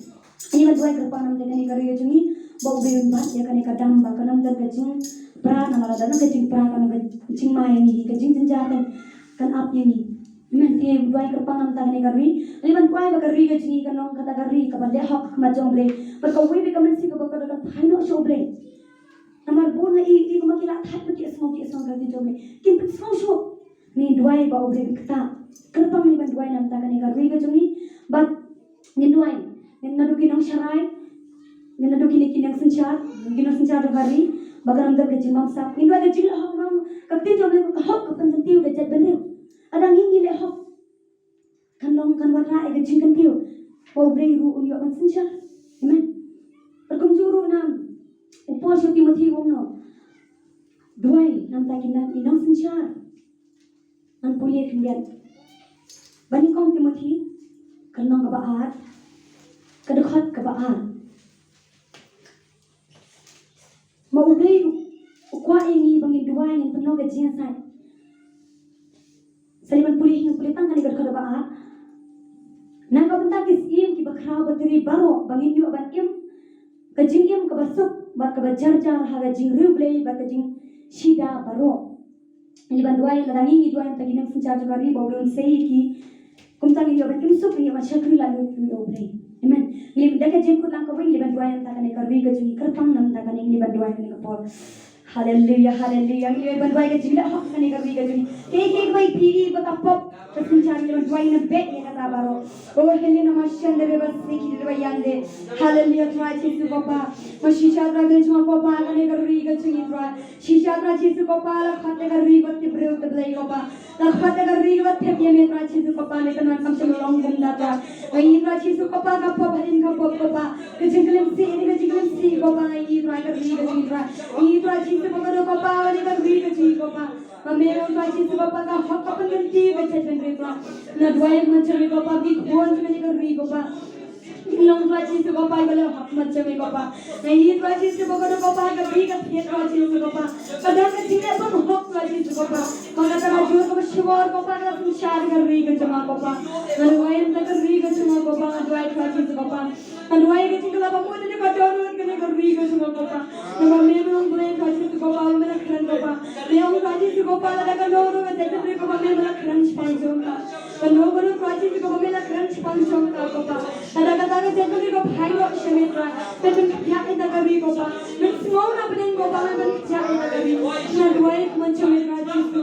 Ini minduai kerpanam te kani gari ke juni, bau belum bat ya kani kadam ba kanam dan ke jing pra namala dan ke jing pra kanam ke jing mai ni ke jing jenjatan kan ap ni. Nanti buai kerpanam tangani gari, ini minduai ba gari ke juni kanong kata gari ka bade hok majong ble. Berkawin di kemensi ke bakal dekat paino shoble. Namar bun i kumakila that ki esmo gadi joble. Kim pit so ni duai ba obre kta. Kerpang ni ban duai nam ta kani garui ga joni bat ni duai. Ni nadu ki nong sharai. Ni nadu ki nang senchar do gari bagan am ke jimam sap. Ni duai ga jil hok nam kakti joble ko hok ka pan tiu ga jat beneu. Ada ngi le hok. Kan long kan wara ga jing kan tiu. Obre ru uni man senchar. Amen. Perkumjuru nam upos yo Timothy wongno duai nam takinan inang senchar an pulie khlian bani kong Timothy kanong ka baat kadukhat ka baat maubay ukwa ini bangin duai yang penuh gajian sai saliman pulie yang pulitang kani kadukhat ka baat nang kabentagis im ki bakraw bateri baro bangin yu aban im kajing im kabasuk bat kabajar-jar haga jing riublei bat kajing shida baro ini banduai ladangi ni duai taginang sencar jari bawlun sei ki kumtang ni obat imsuk ni mashakri lalu riublei amen ni daka jing kutlang ko ni banduai takane kari kajing kerpang nam takane ni banduai ni kapor haleluya haleluya ni banduai kajing dah hok kane kari kajing ke bai pigi bakapop sencar ni banduai na bet ni kata baro oh helena mashandere basni ki bayande haleluya try chisu papa mashisha tra me jma papa kane kari kajing try shisha tra chisu papa la khate kari batti breu tadlai papa la khate kari batte pye me tra chisu papa ne kana kam se long bunda ta ai tra chisu papa ka papa harin ka papa kajing klim si papa ai tra kari kajing try ai tra chisu papa do papa ne kari kajing papa Mamero tra chisu papa ka hok kapan ganti bechen re na duai macam ni papa ki khon me kari papa long tra chisu papa bala hok macam ni papa ai tra chisu papa do papa ka bi ka the tra chisu papa kadang ka jinge bam hok tra chisu papa maka tara jo ka shwar papa ka shar kari ka jama papa na duai ta kari ka jama papa duai tra chisu papa na duai ka jingla papa ne ka dono ka kari ka jama papa na mamero ble tra chisu papa me na khan papa leong tra chisu papa la ka no ka te te papa me na khan spanjo ka no guru tra chisu papa me na khan spanjo ka papa ada kata ka te te ko bhai lo shemetra te te ya ita kari papa me small na bnen papa me ban cha ita kari na duai mancho me tra chisu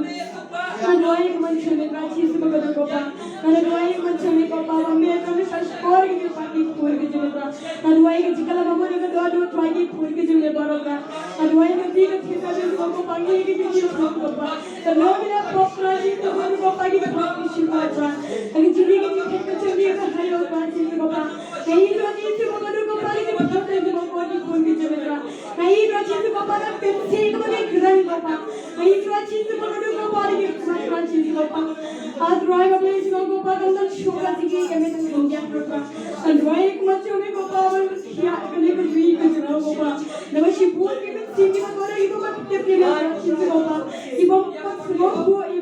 na duai mancho me tra chisu papa na duai mancho me papa me ka me shashkor ki pati khur ke jumeta na duai ke jikala mamo ne ka do try ki khur ke jume baroga na duai ke ti ke thita ke ko pangi ke ki papa na no me pop tra ji to papa ki pop ki shiva tra ke jiri ke ke chumi ka hayo ka ji papa nahi ro ji se papa do papa ki pop ke papa ki khur ke jumeta nahi ro ji se papa ka pensi ko ke gran papa nahi ro ji se papa do papa ki khur ji papa आज रॉय बबले जी को पा कंदन शोरा जी के में तो क्या पता and रॉय एक मच्चो में को पा क्या करने को भी कुछ ना को पा नमस्ते पूर के में सीधी में करे ये तो मत के में चीज को पा ये वो वो ये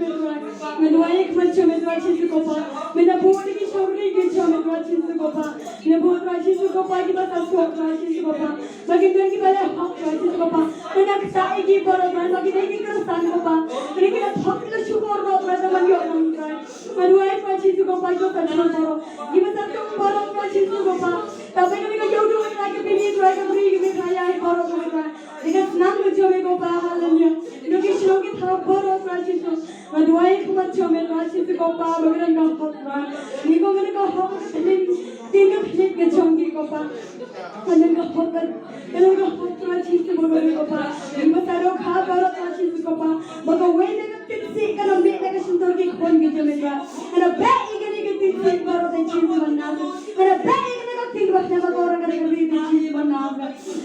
में रॉय एक मच्चो में रॉय चीज को पा मैं ना पूर की shori ke chame Tuhan Yesus Bapa. Ini buat Tuhan Yesus Bapa kita satu Tuhan Yesus Bapa. Bagi Tuhan kita boleh hak Tuhan Yesus Bapa. Karena kita ini baru Tuhan bagi kita keresan Bapa. Ini kita hak kita syukur Tuhan teman yo Tuhan. Maduai Tuhan Yesus Bapa kita satu baru. Kita satu baru Tuhan Yesus Bapa. Tapi kami kita jauh dulu lagi pilih Tuhan kami kita kaya baru Tuhan. Dengan senang berjuang Bapa haleluya. Ini kita harap baru Tuhan Yesus. Maduai kumat jome Tuhan Yesus Bapa bagaimana kau Tuhan. Ini kau mereka hak tinggal pilih ke jonggi Bapa. Karena kau hak Tuhan Yesus Bapa. Ini taruh kau baru Tuhan Yesus Bapa. Maka wajah tinsi karena mereka sentuh ke kon gitu mereka. Karena baik ini tinsi baru Tuhan Yesus benar. Karena baik ini kau tinggal nama orang kerja Tuhan Yesus benar.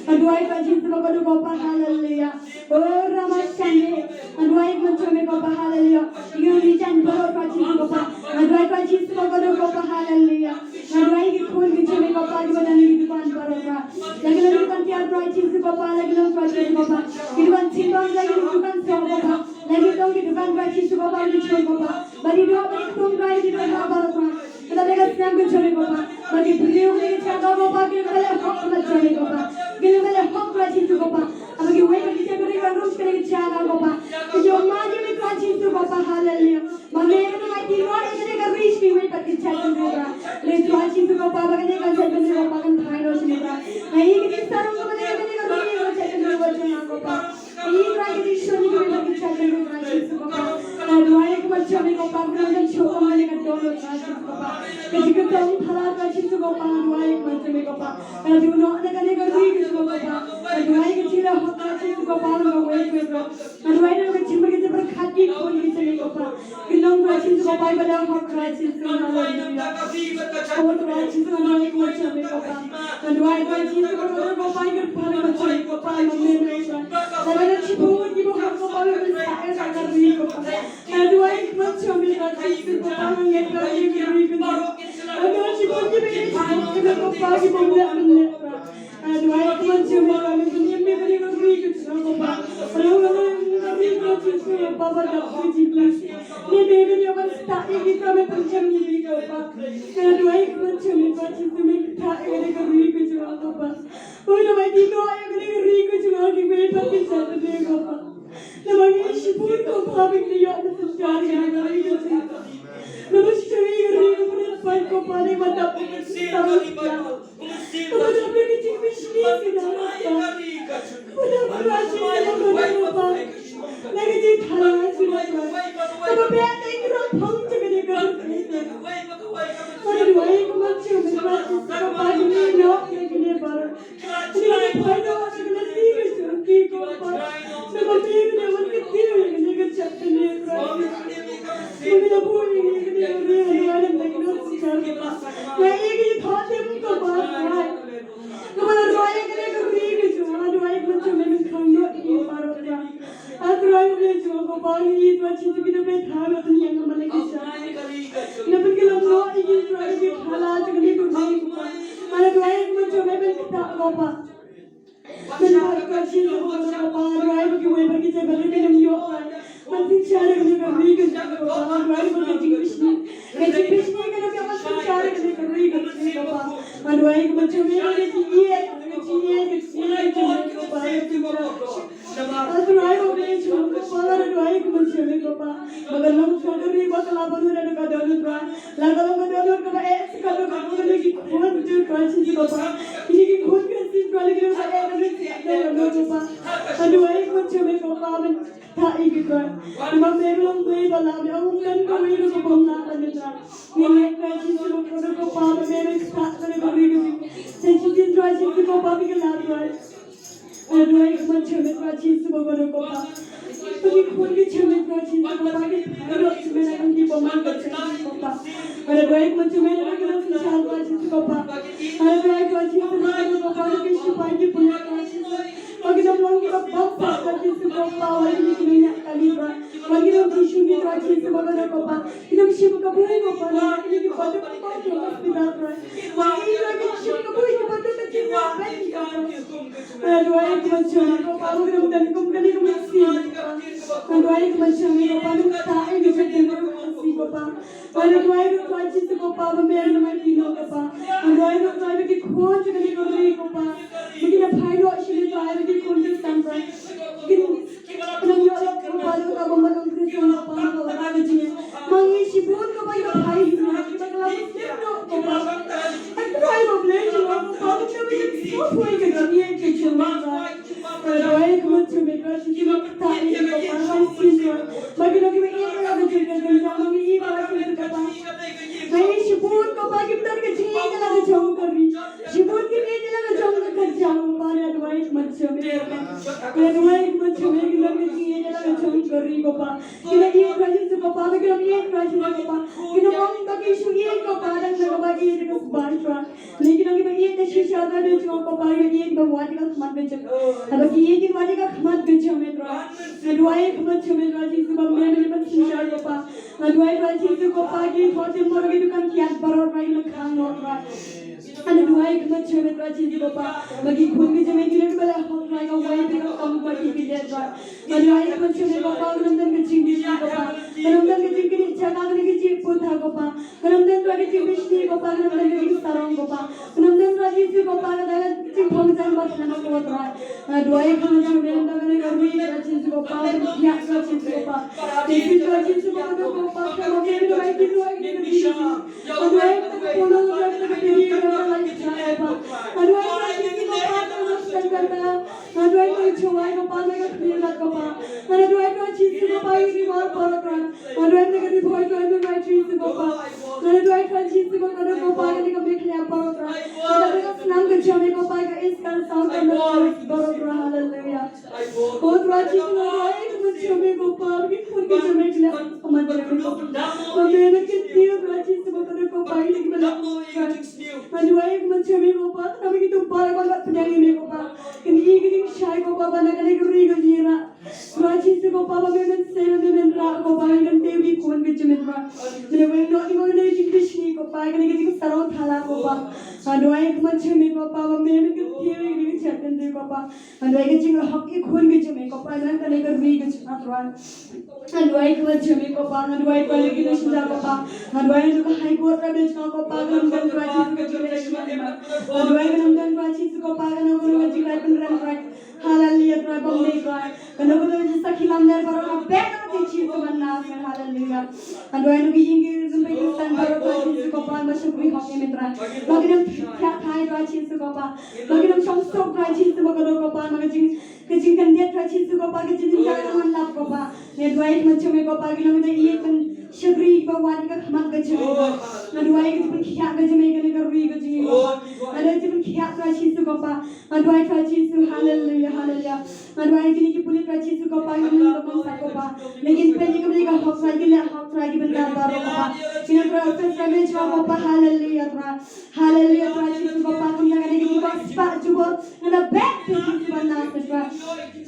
Maduai Tuhan Yesus Bapa haleluya. Oh Ramasane. Maduai mencome Bapa haleluya. Ini hujan baru Tuhan Yesus Bapa. Maduai Tuhan Yesus Bapa haleluya. Maduai kita mencome Bapa di mana ni Tuhan baru Tuhan. Lagi Tuhan tiada Tuhan Yesus Bapa lagi Tuhan Yesus Bapa. Tuhan timbang lagi Tuhan Bapa. Lagi Tuhan Tuhan Yesus Bapa di Bapa. Bagi doa bagi Tuhan di Tuhan baru Tuhan. Kita mereka senang mencome Bapa. Bagi beliau kita jaga Bapa kita boleh hak mencome Bapa. Kita boleh hak Tuhan Yesus Bapa. Bagi mereka kita berikan terus kita jaga Bapa. Kita maju di Tuhan Yesus Bapa haleluya. Bagi mereka mati doa kita reach di mereka kita jaga Bapa. Lalu Tuhan Yesus Bapa bagi mereka jaga Bapa kan Tuhan Yesus Bapa. Ini kita sarung kepada mereka jaga Bapa. Ini lagi di sini kita jaga Tuhan Yesus Bapa. Lalu ayat macam ini Bapa kita coba mereka doa Tuhan Yesus Bapa. Ketika Tuhan halat Tuhan Yesus Bapa lalu ayat macam ini Bapa. Lalu doa mereka Yesus Bapa. Lalu ayat kecil Tuhan Yesus Bapa lalu ayat Bapa. Lalu ayat kecil kita berkati Tuhan Yesus Bapa. Kita Tuhan Yesus Bapa ibadah Tuhan Yesus haleluya. Oh Tuhan Yesus ayat macam ini Bapa. Lalu ayat Tuhan Yesus Bapa ibadah macam ini Bapa lalu lalu ciput ibu Bapa lalu saya Bapa. Lalu ayat macam ini Tuhan Yesus Bapa lalu lalu ciput ibu Bapa ibu Bapa. Aduh, ayat macam ini dunia ini beri Bapa. Lalu Bapa dah puji ni baby apa tak ini kami macam ni Bapa. Aduh, ayat macam ini tak ini beri Bapa. Oh, nama itu ayat beri Bapa kita ni Bapa. Nama ini siput Bapa ini ada sejarah yang beri Bapa. Nama siput ini beri Bapa ni mata tahu. Udah pergi cik bisnis sudah Bapa. Udah berhasil Bapa. Lagi cik halang sudah Bapa. Tapi biar ikram phang jaga jaga. Aduh, ayat macam Bapa ini nak lagi baru. Ini pada waktu nanti kerja Bapa. Sebab ini awak kecil ini kerja ni Bapa. Ini dah boleh ini ada lagi nak sekarang Bapa. Lagi thought him Bapa. Kepada doa yang kita beri cuma doa yang macam ini kandung ini baru dia. Doa yang boleh cuma Bapa ini Tuhan Yesus kita berthal atau yang mana kita. Lepas kita doa ini doa yang halal jadi kita beri Bapa. Ada doa yang macam ini kita Bapa. Menurut Tuhan Yesus Bapa doa yang bagi kita beri kita miok. Masih cara kita beri kita Bapa. Doa yang bagi kita bisnis kalau kita masih cara kita beri kita Bapa. Aduh, ayat macam ni ada dia, Bapa. Aduh, ayat boleh cuma kepala aduh ayat macam ni Bapa. Maka lalu suatu hari Bapa lalu ada kadang Tuhan. Lalu kadang Bapa kalau kamu lagi kuat betul Tuhan Yesus Bapa. Ini kuat kasih Tuhan lagi ada Bapa. Aduh, ayat macam ni Bapa tak ikut Tuhan. Cuma belum beri bala, belum dan kau itu Bapa nak ada Tuhan. Ini Tuhan Yesus Bapa memang tak ada beri kita. Sejak Tuhan Yesus Bapa kita lalu. Aduh, ayat macam ni Tuhan Yesus Bapa Bapa. Pergi kuat macam ni Tuhan Yesus Bapa kita terus sebenarnya di bawah Bapa. Aduh, ayat macam ni kita sesuai Tuhan Yesus Bapa. Aduh, ayat Tuhan Yesus Bapa kita supaya kita punya Tuhan Yesus. Bagi dalam kita bapa Tuhan Yesus Bapa ini kita kali Tuhan. Bagi dalam Yesus Tuhan Yesus Bapa kita mesti berkabung Bapa. Ini kita pada Bapa Tuhan tidak Tuhan. Bagi lagi mesti berkabung kita pada kita Aduh, ayat macam ni Bapa kita mudah kembali ke mesti. Aduh, ayat macam ni Bapa kita ini kita mesti Bapa. Ada doa itu Tuhan Yesus ko pa member nama kino ko pa. Doa itu Tuhan bagi khon juga di korban ko pa. Bagi na phairo sini Tuhan bagi khon di sampai. Bagi yo yo ko pa lo ka bomba Kristo ko pa ko ra bagi. Mangi sibut ko pa yo phai ni bagi bagla ko pa. Aku ai mo ble jo ko pa ko bagi so foi ke dunia ke chuma. Doa itu mo chume ko shi ko ta ni ko pa ko sini. Bagi lagi me ek la bagi ke mangi i ba ko pa. Hai sibut ko pa ki tar ke ji la ga jong kari. Sibut ki ni la ga jong कर जाऊं पर एडवाइस मत छमे एडवाइस मत छमे कि लोग ये जला छम करी को पा कि लगी एक राजी से पा लगे अभी एक राजी को पा कि नो मम तो कि सुनिए को पा रंग को पा कि ये को बांट्रा लेकिन अभी ये तो शीशा का जो को पा ये एक भगवान का खमत में छम अब कि ये की वाली का खमत में छमे तो एडवाइस मत छमे राजी से बम में मेरे मत शीशा को पा एडवाइस राजी से को पा कि होते मोरगी दुकान क्या बरो राई में खान और Ada dua yang kena cewek rajin di bapa bagi kunci cewek gila kepala hot naik awal dengan kamu bagi pilih dua. Ada dua yang kena cewek bapa kenapa kecil di bapa kenapa kecil kini jaga kecil pun tak bapa kenapa dua kecil bisnis bapa kenapa kecil sarong bapa kenapa rajin di bapa kenapa kecil pengjan bapa nama kuat dua. Dua yang kena cewek kenapa kami rajin di bapa ya rajin di bapa tapi rajin di bapa bapa kenapa kami dua yang dua yang kecil dua yang puluh dua yang kecil Aduh, ini ko pa ko nagsan karna. Aduh, ko chuwai ko pa na kapilat ko pa. Aduh, ko cheese ko pa ini mar para kran. Aduh, ko ni boy ko ni right cheese ko pa. Aduh, ko cheese ko kada ko pa ni ko mikhle para kran. Aduh, ko snam ko chame ko pa ka is kan sound ko na para kran hallelujah. Ko right cheese ko ko chame ko pa ki khud ki chame khle समझ रहे हो तो मैंने कितनी right cheese ko kada ko pa ni ko Aduh, ay macam ini apa? Kami kita para banget penyanyi ini apa? Kini ini syai ko pa bana kali guri gajira. Raji se ko pa memang sel memang ra ko pa kan tewi kon ke cemetra. Jadi when not even the Krishna ko pa kini kita sarau thala ko pa. Aduh, ay macam ini ko pa memang kita tewi ini chatan de ko pa. Aduh, ay kita hak ik kon ke cemetra ko pa kan kali guri gajira. Aduh, ay macam ini ko pa. Aduh, ay kali kita sudah ko pa. Aduh, ay juga high court ra bej ko pa kan kan raji Aduh, ay kanam raji ko pa kan ko raji ka kan ran Hallelujah, Prabhu Mekar. Kenapa tu jasa khilam ner baru nak better ke cheese tu mana kan Hallelujah. Aduh, ay nubi ingi sampai instan baru raji ko pa masuk beri hak ni metra. Bagi nam kya thai raji ko pa. Bagi nam samsok raji ko ko pa magajing kecing kan dia raji ko pa kecing jangan man lap ko pa. Ne duai macam me ko pa gila me ye kan syukri bawani ka khamat ka chhe. Aduh, ay kita khya ka jame ka ne karbi ka ji. Aduh, kita khya raji ko pa. Aduh, ay raji Hallelujah. Hallelujah. Aduh, ay kini kita pulit raji ko pa yung mga ko pa. Lekin pwede ka balik hak lagi le hak lagi benda baru ko pa. Kina proses kami ko pa Hallelujah. Hallelujah. Raji ko pa kung nagani ko pa spa jubo na back to banda sa.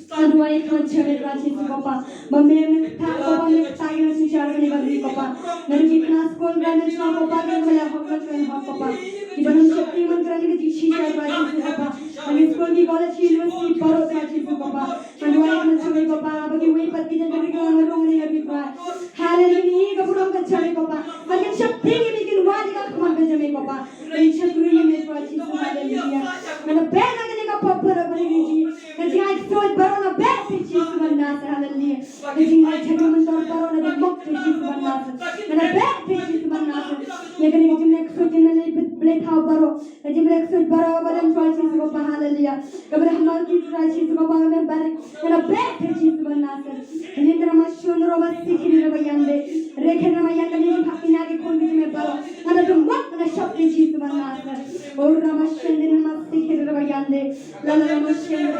Aduh, ay kacau raji ko pa. Mami ta ko pa ni tayo si char ni bagi ko pa. Nari class ko gana ko pa kan wala hak ko pa. Iban shakti mantra ni ki shisha raji ko pa. Ani school ki college university paro raji ko pa. Aduh, ay kacau ko pa. Bagi wei pati jan kari ko ngomong ni abi pa. Hallelujah. Ka puro kacau ko pa. Bagi shakti ni bikin wadi ka khaman ka jame ko pa. Ei shakti ni me raji ko hallelujah. Mana bena ni ka papara bari ji. Kasi ay soy baro na bet cheese banna sa hallelujah. Kasi ay chakti man tor baro na mok cheese banna sa. Mana bet cheese banna sa. Ye kani ko jimne ko jimne plate how baro. Jimne ko baro baran cheese ko pa hallelujah. Kabar hamal ki cheese ko pa na bare. Mana bet cheese banna sa. Ni drama shon ro basti ki ro bayande. Rekhe na maya kani bhakina ke khol ki me baro. Mana to mok na shop cheese banna sa. Or rama shendin masti ki ro bayande. Lala rama shendin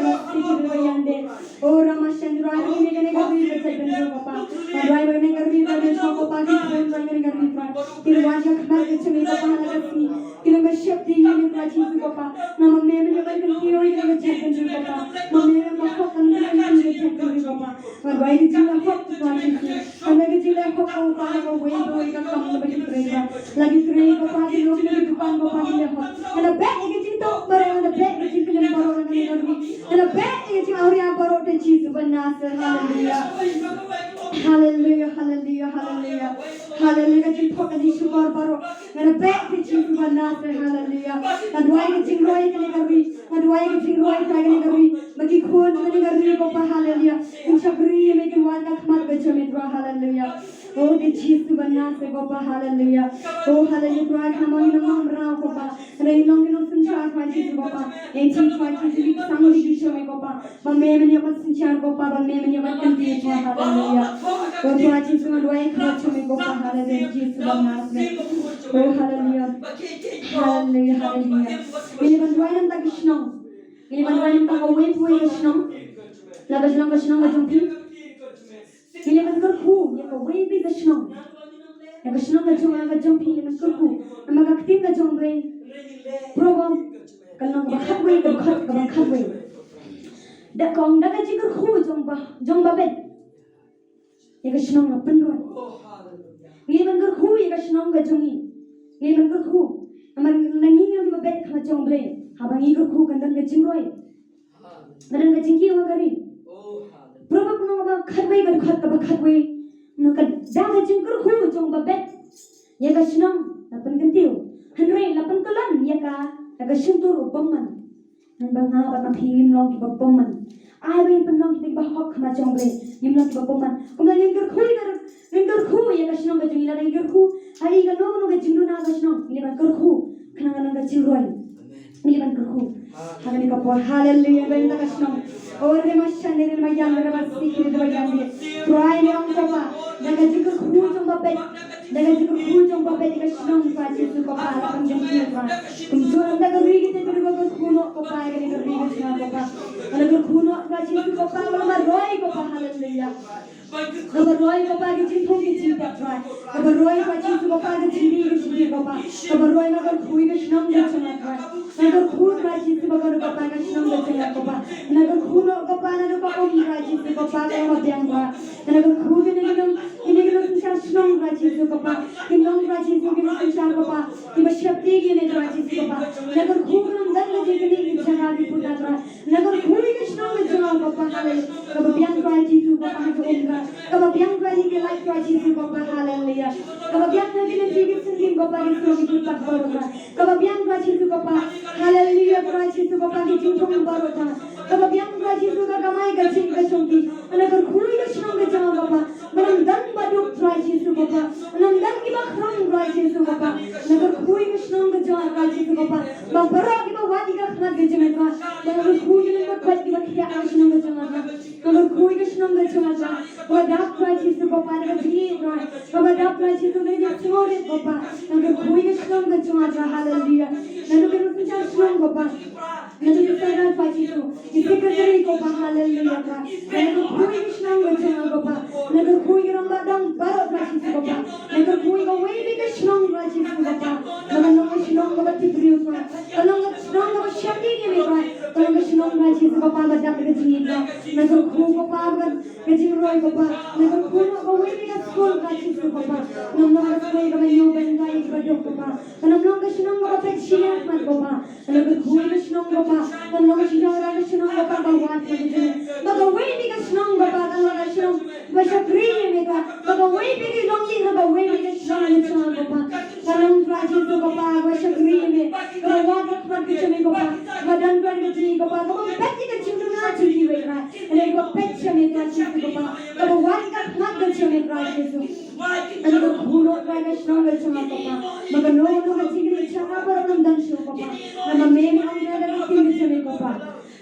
bayande. Oh Ramachandra, I am going to go to the second Papa. And I will never be the next Papa. I am going to go to the Raja Knack to me, Papa. Kilomar Shakti, you can achieve Papa. Now, maybe you can hear it in the second Papa. Mamma, and the second Papa. And why did you have to practice? And I get a hope of Papa away to come to the train. Like you train Papa, you look to come Papa in the hot. And a bag getting top, but on the bag getting to the bottom and a bag getting out of cheese banana hallelujah hallelujah hallelujah hallelujah hallelujah jing thok ni shukar baro ngana back ti jing banase hallelujah adwai ke jing roi ke garbi adwai ke jing roi ke garbi magi khon ke garbi ko pa hallelujah in chakri me ke wan ka khmat be chome dra hallelujah oh de jing banase ko pa hallelujah oh hallelujah dra khamo ni nam ra ko pa re long ni sun cha ma ji ko pa e ji cha ji bi samuri bi chome ko pa ba me me ni ko sun cha ko pa ba me me ni ko kan ti ko hallelujah oh dra ji sun adwai khmat chome ko pa hallelujah jing banase oh hallelujah hallelujah hallelujah ini bantuan yang tak kisnong ini bantuan yang tak kawin pun kisnong laga kisnong ka jompi ini bantuan ku yang kawin pi kisnong yang kisnong ka jompi ini bantuan ku nama kaktim ka jombre program kalau bakat wei ka bakat wei dak kong dak jikar ku jomba bet yang kisnong na penduan ini bantuan ku yang kisnong ka jongi ini bantuan ku amar nangi ni ba bet kha jombre habang i ku kandan ga jingroi nadan ga jingi wa gari proba kuno ba khatbai ga khatbai no ka da ga jingkur khu jomba bet ya ga shnam lapan gantiu hanrei lapan kalan ya ka ga shintur upamman nan ba nga ba phim long ki bapamman ai ba pen long ki ba hok khama jombre nim long ki bapamman kuma ngir khu ya ga shnam ga jingi la ngir khu ai ga no ga jingru na ga shnam ni ba kur khu kana ga jingroi ni ban kurku hagani kapor hallelujah ben ta kasnom or de mashan de mayan de masti kire de mayan de try ne on kopa daga jikur khu jomba pe daga jikur khu jomba pe de kasnom pa jisu kopa la pan jom ki pa tum jo daga ri ki te de ko khu no kopa ga ni ri ga sna kopa ala ko khu no ga jisu kopa ma roi kopa hallelujah Kabar roi kopa ki jin thong ki jin ta try kabar roi pa jisu kopa ga jin ri ki jin kopa kabar roi na ko khui ga shnam de chana try nagar khu ma jisu kopa kopa ga shnam de chana kopa nagar khu no kopa na ko om ga jisu kopa ga ma byang ba nagar khu ge ni no sa shnam ga jisu kopa ki nom ga jisu ki no sa kopa ki ba shakti ge ne ga jisu kopa nagar khu nam dar le ge ni chana di puta tra nagar khu ge shnam ge chana kopa hale ka byang ga jisu kopa ga om ga ka byang ga ni ke like ga jisu kopa hallelujah ka byang ga ni ji ge sin kopa ge so ki pat ba ka byang ga jisu kopa hallelujah ga jisu kopa ge jin thong ba ro ta ka byang ga jisu ga gamai ga jin ga chongki nagar khu ge shnam ge chana kopa manam dan ba duk tra jisu kopa manam dan ki ba khram ga jisu kopa nagar khu ge shnam ge chana ga jisu kopa ba bara ki ba wadi ga khna ge jeme ka nagar khu ge ba khat ki ba khya ga shnam ge chana ga nagar khu ge shnam ge chana ga ba dap tra jisu kopa nagar ji ra ba dap tra jisu ge je chore kopa nagar khu ge shnam ge chana ga hallelujah nagar ge nu cha shnam kopa nagar ge sa ga pa jisu ki se ka jeri kopa hallelujah ka nagar khu ge shnam ge chana kopa nagar khu ge ram ba dang baro tra jisu kopa nagar khu ge wei be ge shnam tra jisu kopa nagar no ge shnam ga ti priu tra nagar shnam ga shakti ge me tra nagar shnam tra jisu kopa ba dap ge ji tra nagar khu kopa ga ge ji roi kopa nagar khu no ga wei be ge skol tra jisu kopa nagar skol ga me yo ben ga ik ba dok kopa nagar ge shnam ga pe chine mat kopa nagar khu ge shnam kopa nagar shnam ga shnam kopa ba wat ge ji nagar wei be ge shnam kopa nagar shnam ba shakri me ga nagar wei be ge long ling ba wei be ge shnam ge chana kopa nagar tra jisu kopa ba shakri me ga wat mat ge chane kopa ba dan ga ge ji kopa ga pe ge chim na chi ji we ra ne ko pe chane ga jisu kopa ga wat ga mat ge chane ra jisu nagar khu no ga shnam ge chana kopa nagar no ga ji ge chana par nam dan shu kopa nagar me me ong ga ge ti chane kopa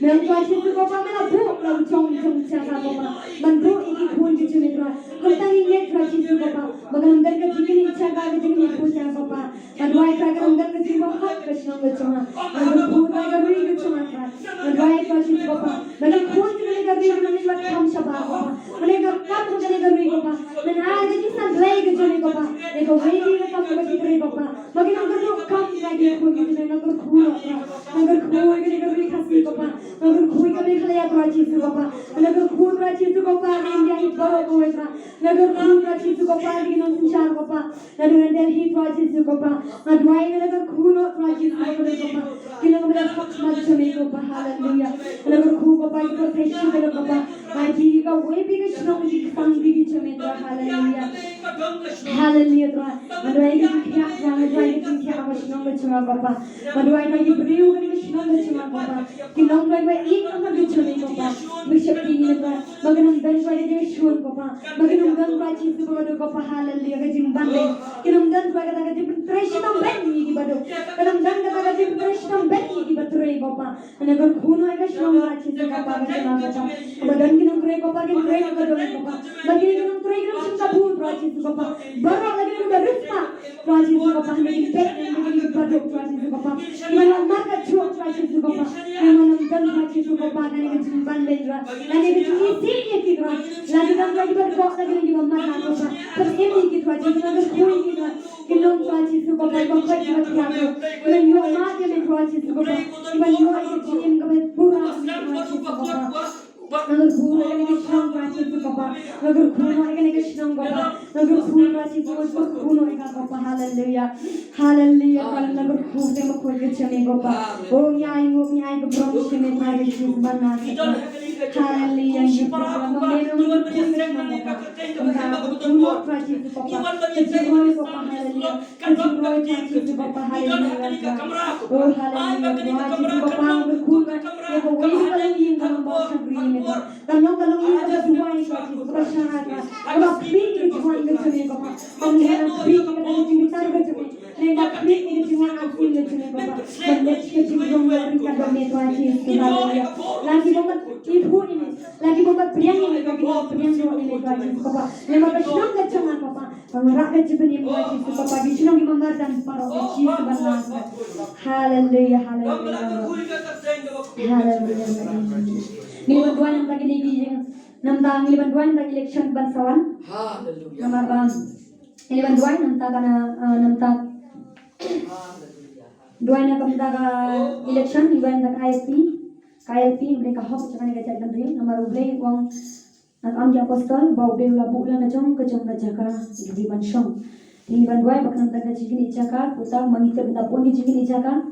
मैं तो आज इस कोपा में ना भूख लग चोंग चाहा कोपा मन भूख इकी खून की चुने द्रा करता ही ये ट्राच इस कोपा मगर अंदर का जितनी इच्छा का जितनी खून चाहा कोपा अदवाई का अगर अंदर का जितना हाथ कृष्ण को चुना मगर भूख का अगर री को चुना था अदवाई का इस कोपा मगर खून चुने का री को नहीं लग हम शबा कोपा मगर का कब चुने का री कोपा मैं आज जितना ग्लाई के चुने कोपा देखो वही री का कब को जितने कोपा मगर अगर वो कम लगे खून की चुने मगर खून के री खसी Copa Nagar khui kami khalaya Tuhan Yesus Bapa. Nagar khui Tuhan Yesus Bapa India hit baru koi Tuhan. Nagar khui Tuhan Yesus Bapa di dalam sancar Bapa. Nagar Delhi Tuhan Yesus Bapa. Nagar nagar khui Tuhan Yesus Bapa. Kila kami dah hak macam itu Bapa. Hallelujah. Nagar khui Bapa itu protection dari Bapa. Mari kita wave kita senang di fang di macam itu. Hallelujah. Hallelujah Tuhan. Nagar kita kiat Tuhan. Nagar kita kiat apa senang macam Bapa. Nagar kita beriu kita senang macam Bapa. Kita nagar ini apa macam itu Bapa. Bersyukur ini Tuhan. Bagaimana dan saya jadi syukur Bapa. Bagaimana dan Tuhan Yesus Bapa. Hallelujah. Kita jimban deh. Kita dan Tuhan kata kita berterima kasih ni kita. Kita dan kata kita berterima kasih kita terima Bapa. Nagar kuno kita senang Tuhan Yesus Bapa. Badan kita terima Bapa. Kita terima Bapa. Bagi kita terima kita cinta buat Tuhan Yesus Bapa. Baru lagi kita risma Tuhan Yesus Bapa. Kita pek kita pada Tuhan Yesus Bapa. Kita marka cuak Tuhan Yesus Bapa. Kita dan Tuhan Yesus Bapa. Kita jimban deh Tuhan. Lagi kita isi kita. Lagi kita berdoa lagi kita marka Bapa. Terus ini kita kita berkuih kita. Kita Tuhan Yesus Bapa. Kita berkuih kita. Kita nyuak mati dengan Tuhan Yesus Bapa. Kita nyuak kita kita pura Tuhan Yesus Bapa. Nagar pura kita senang Tuhan Yesus Bapa. Nagar pura kita senang Bapa. Nagar pura kita pura kita Bapa. Hallelujah. Hallelujah. Kalau nagar pura kita berkuih kita Bapa. Oh nyai ke promise kita Tuhan Yesus benar. Hallelujah. Lagi buat priang ini priang doa ini Tuhan Yesus Bapa. Lema bersenang kecengan Bapa. Pengerak kecebeni Tuhan Yesus Bapa. Disenang dimangarkan para uji sebenar. Haleluya, haleluya. Haleluya. Niliban dua yang lagi niki namtang niliban dua yang lagi election bangsawan. Haleluya. Namar niliban dua namtang kana namtang dua yang namtang election niliban KLP mereka hok jangan ngajar dan dia nama rublay uang nak ambil apostol bau bela bukla ngajong kejong ngajaka di bansong di bandwai bakal nanti ngajigin ijaka putar mangita benda pun ngajigin ijaka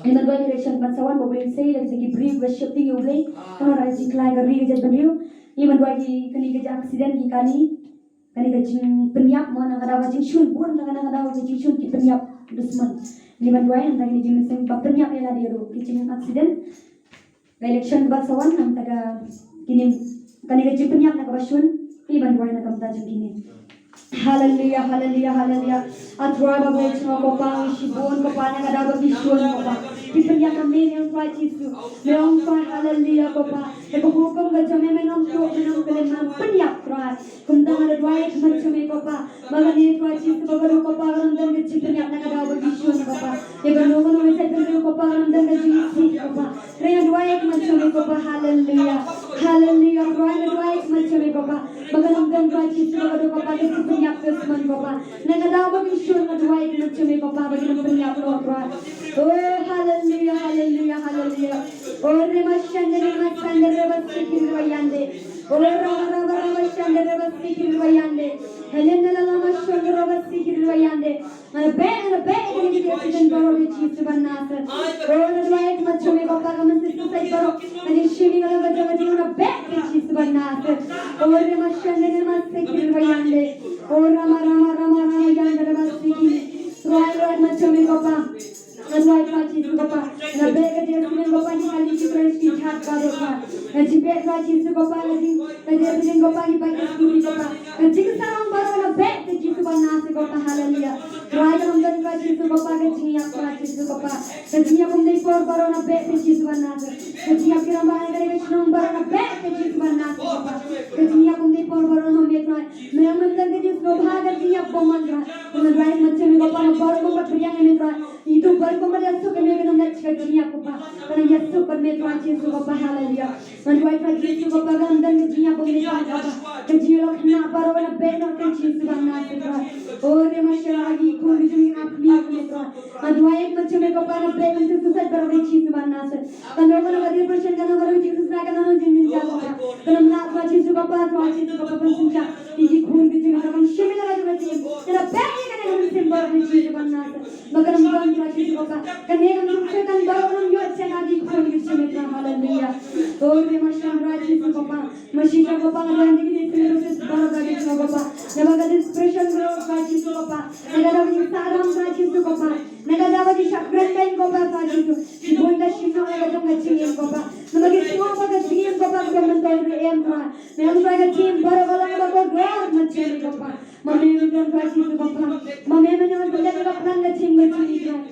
di bandwai election bansawan bau bela say dari segi brief worship tinggi ublay kalau rajin kelai gari ngajar beliau di bandwai kini kerja aksiden di kali kajing penyiap mana kada wajing shun pun kada wajing shun ki penyiap dusman di bandwai nanti kini jimin bab penyiap yang ada di kajing aksiden election bangsawan nam taga kini kani gaji penyak nak basun iban dua nak kamta kini. Hallelujah, hallelujah, hallelujah. Atrua bagai cuma kopang shibon kopang yang ada bagi shun kopang. Di penyak kami yang Tuhan Yesus. Memang Tuhan hallelujah kopang. Eko hukum gaji memang tu memang kelemahan penyak Tuhan. Kumtang ada dua yang macam ini kopang. Magani Tuhan Yesus bagai kopang dan gaji penyak nak ada bagi shun kopang. Eko nomor macam tu kopang dan gaji isi kopang. Raya dua yang macam ini kopang hallelujah, hallelujah. Dua yang macam ini kopang. Bagaimana Tuhan Yesus bagai kopang gaji penyak kesman kopang. Nagadaw bagi shun na dua yang macam ini kopang bagi penyak kopang. Oh hallelujah, hallelujah, hallelujah. Oh remashandere basikir wayande. Oh rama shandere basikir wayande. Helena lama shandere basikir wayande. Be ini dia sedang baru di sebenarnya. Oh dua yang macam ini kopang kami selesai baru. Ani shini kalau baca na be di sebenarnya. Oh remashandere basikir wayande. Oh rama yandere basikir. Roy macam ini kopang. Adwai Tuhan Yesus Bapa. Na bega dia sudah Bapa ni kali kita rezeki chat kado Bapa. Na jibet Tuhan Yesus Bapa lagi. Na dia sudah Bapa ni bagi suri Bapa. Na jika sarang baru na bet ke Yesus Bapa nasi Bapa haleluya. Tuhan dalam dan Tuhan Yesus Bapa ke jinya Tuhan Yesus Bapa. Ke jinya pun dari por baru na bet ke Yesus Bapa nasi. Ke jinya kira bahaya dari ke senang baru na bet ke Yesus Bapa nasi Bapa. Ke jinya pun dari por baru na met Tuhan. Memang mentar ke Yesus Bapa ke jinya poman Tuhan. Tuhan macam ni Bapa na baru Bapa beriang ni Tuhan. Itu baru kembali masuk ke dalam jinya Bapa. Karena Yesus me Tuhan Yesus Bapa haleluya. Menduai Tuhan Yesus Bapa gamdan kejinya pemerintah Bapa. Kejilah kena para orang benar Tuhan Yesus Bapa Tuhan. Oh dia masyarakat ikut kejumi apli Tuhan. Menduai macam me Bapa na benar susah para Tuhan Yesus Bapa. Kalau orang dia percaya kalau orang Yesus nak kalau jenis jalan. Kalau nak Tuhan Yesus Bapa pensunca. Ini ikut kejumi kalau shemil lagi macam. Kalau benar kan kami sembah Tuhan Yesus Bapa. Maka Tuhan Yesus Bapa. Kerana kami kan baru orang yo sengaja ikut kejumi haleluya. Oh dia masyarakat Yesus Bapa. Masyarakat Bapa orang ini terus baru lagi Bapa. Naga expression growth Tuhan Yesus Bapa. Naga dapat saran Tuhan Yesus Bapa. Naga dapat syakran dan Bapa Tuhan Yesus. Bunda shimno naga dapat cingin Bapa. Naga semua Bapa cingin Bapa kementai em Tuhan. Naga dapat cingin baru kalau Bapa God macam Bapa. Mami mendengar Tuhan Yesus Bapa. Mami mendengar Bapa nanga cingin Tuhan.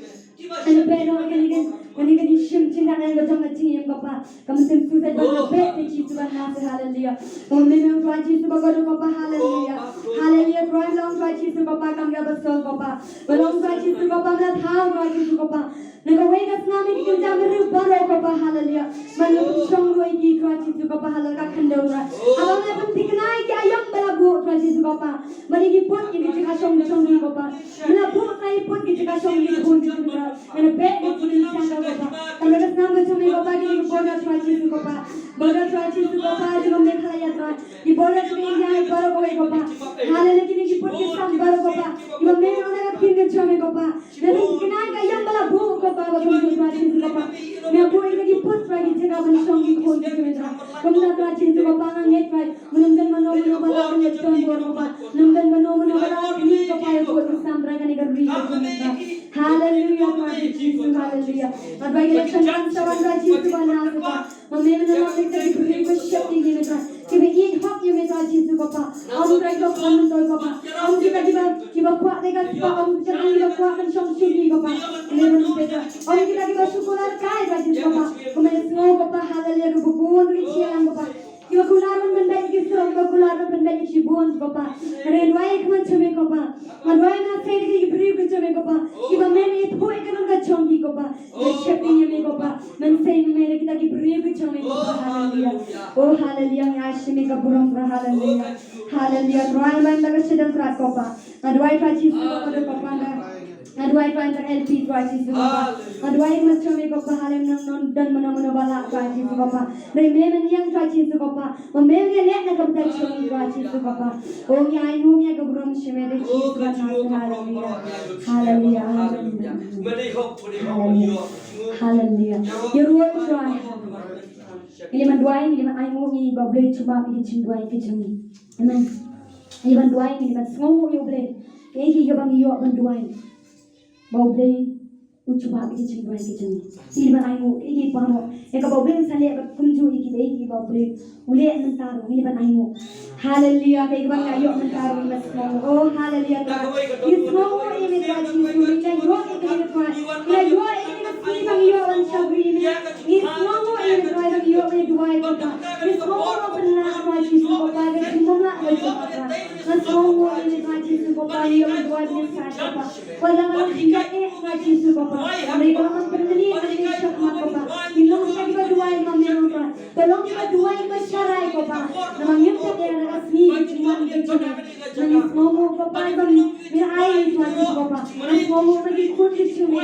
Ano pero ganyan shim cinta yang gajah macam Bapa. Kamu tentu saja berpet Yesus Bapa haleluya. Mami mendengar Tuhan Yesus Bapa haleluya. Haleluya Tuhan long Tuhan Yesus Bapa kami bersol Bapa. Long Tuhan Yesus Bapa melihat hal Tuhan Yesus Bapa. Nagaway ka namin kita merubah Bapa haleluya. Manupun songgo iki Tuhan Yesus Bapa haleluya kandora. Abang na pentiknay ki ayam balabu Tuhan Yesus Bapa. Manigipot ki jika song-songi Bapa. Manapot na ipot ki jika songi pun Bapa. Manapet mo ki sanga Bapa. Kalau ka namin sa Bapa ki bola Tuhan Yesus Bapa. Bola Tuhan Yesus Bapa jika mekhalaya Tuhan. Ki bola ki ay baro ko Bapa. Haleluya ki gipot ki sam baro Bapa. Iba meron na kinga chome Bapa. Nanginay ka ayam balabu Bapa Tuhan Yesus Bapa. मैं आपको एक लगी पुष्प वाली जगह बन संगी खोल के चुनेगा। कमला तो आज चीज़ को पाना नेट पर मनंगन मनोमनो बना के नेटों बोल रहा नंगन मनोमनो बना के नीच को पाए को सांब्रा का निकर री को चुनेगा। Hallelujah hallelujah. और भाई इलेक्शन का सवाल का चीज़ को बना सकता। मम्मी ने नाम लिखा कि पूरी को शक्ति की मित्रा कि वे एक हक ये मित्रा चीज़ को पा हम ट्राई को हम तो को पा हम कि बात देगा हम चलेंगे लोग को अपन संस्कृति को पा लेवन पेटा हम कि बात शुक्र काय Tuhan Bapa, kami semua Bapa haleluya berbuat rincian Bapa. Iba kularan benda ini serang iba kularan benda ini sibun Bapa. Renway kami cumi Bapa. Renway na saya ini beri cumi Bapa. Iba meni itu ikan kita cumi Bapa. Siapnya mi Bapa. Men saya meni kita beri cumi Bapa haleluya. Oh haleluya ya shimi kaburam haleluya. Haleluya. Renway mana sedang serat Bapa. Renway pasti Bapa anda. Aduai Tuhan LP Tuhan Yesus Bapa. Aduai macam ini Bapa halim non dan mana balak Tuhan Yesus Bapa. Memang yang Tuhan Yesus Bapa. Memang yang nak kebetulan Tuhan Yesus Bapa. Oh ya ini yang kebetulan semedi Yesus Bapa. Haleluya. Haleluya. Haleluya. Haleluya. Ya ruang Tuhan. Ini menduai ini aimu ini boleh cuba ini cinduai kejami. Amen. Ini menduai ini semua yang boleh. Ini juga bang yo menduai. Bauble ucuba iki cingguai iki cing. Silba ayu iki pamo. Eka bauble sale kumju iki iki bauble ule mentaro ini ban ayu. Haleluya ke ban ayu mentaro ini semua. Oh haleluya. Ini semua ini menjadi ini yo iki ini tuan. Ini yo iki ini bang yo ban syabri ini. Ini semua ini tuan yo ini dua kita. Ini semua benar tuan Yesus Bapa ke semua Yesus Bapa. Semua ini tuan Yesus Bapa yo dua ini sahaja. Walau Tuhan Yesus Bapa, mereka mempercayai Indonesia Bapa. Ilmu kita berdua yang memerlukan, tolong kita dua yang bercerai Bapa. Namanya kita yang resmi cuma kita. Jadi semua Bapa yang merai Tuhan Yesus Bapa. Semua yang ikut cuma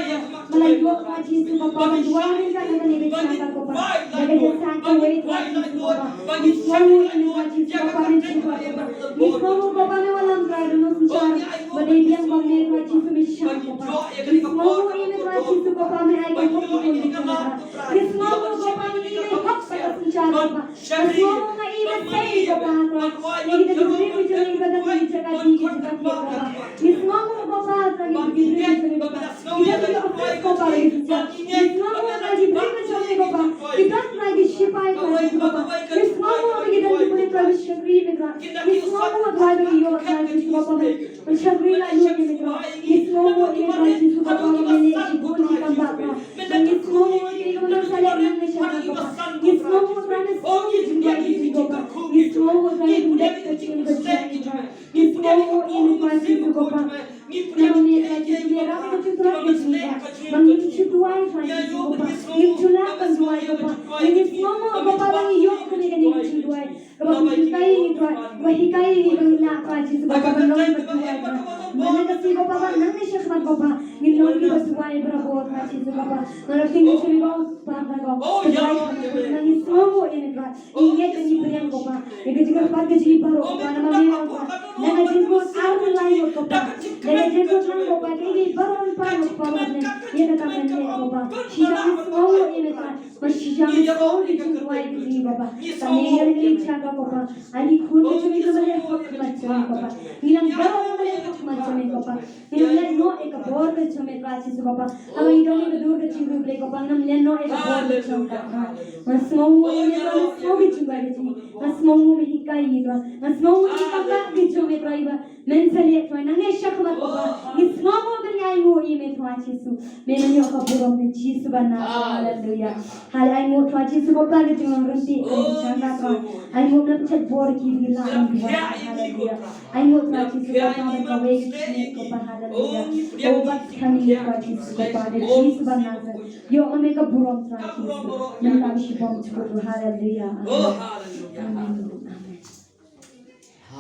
melalui Tuhan Yesus Bapa. Dua yang kita dengan Indonesia Bapa. Jadi kita kawin Tuhan Yesus Bapa. Semua yang Tuhan Yesus Bapa mencipta Bapa. Semua Bapa mewalam kerana mencipta. Berdiri yang memelihara Tuhan Yesus mencipta Bapa. Semua ini Tuhan Yesus Bapa mereka hak mencipta. Semua Bapa ini hak mencipta Bapa. Semua ini saya Bapa Tuhan. Yang kita diberi ujian yang kita mencipta kita Bapa. Semua Bapa Tuhan yang diberi ujian Bapa. Kita tidak akan Bapa mencipta. Semua Bapa diberi ujian Bapa. Kita lagi sipai Tuhan Bapa. Semua Bapa kita diberi Tuhan syakri Bapa. Semua Bapa bagi yo Tuhan Yesus Bapa syakri lagi Bapa. Semua ini Tuhan Yesus Bapa ini ibu ni tambah. Dan semua ini kalau saya Indonesia Bapa. Semua Tuhan semua juga ini Bapa. Semua Tuhan budak kecil kecil. Semua ini Tuhan Yesus Bapa. Namanya Tuhan Yesus Bapa itu Tuhan Yesus Bapa. Mengincu dua Tuhan Yesus Bapa. Mengincu lapan dua Bapa. Ini semua Bapa bang yok kami kan ini cintuai. Bapa hikai ini tuai. Bapa hikai ini bang lah tuai cintu Bapa belum bertuai. Mana kasih Bapa bang nangis syakmat Bapa. Ini lagi bertuai berapa tuai cintu Bapa. Mana tinggi curi bang Bapa kau. Nangis semua ini tuai. Ini jadi berian Bapa. Ini juga pagi jadi baru Bapa nama mereka Bapa. Nangis cintu arun lain Bapa. Nangis cintu nang Bapa ini baru baru Bapa. Ini kata mereka Bapa. Sijam semua ini tuai. Masijam semua dicintuai ini Bapa. Kami yang caga Bapa. Ani khun ke cumi ke mana hak macam Bapa. Nilang baru mana hak macam Bapa. Nilang no ek bor ke cumi kaci su Bapa. Kami idong ke dur ke cintu beli Bapa. Nilang no ek bor ke cumi Bapa. Masmau ini masmau dicintuai ini. Masmau hikai ini. Masmau hikai ke cumi Bapa. Mentally tuai nangis syakmat Bapa. Masmau beriayu ini tuai Yesus. Memang yo kaburam ni Yesus bana. Haleluya. Hal ai mo tuai Yesus Bapa ke cumi berhenti. Jangan tuai. Ai mo nak cek bor kiri lawan Tuhan. Haleluya. Ai mo tuai Yesus Bapa berkawai ke Bapa. Haleluya. Obat kami tuai Yesus Bapa ke Yesus bana. Yo kami kaburam tuai Yesus. Menang syibam cukup. Haleluya.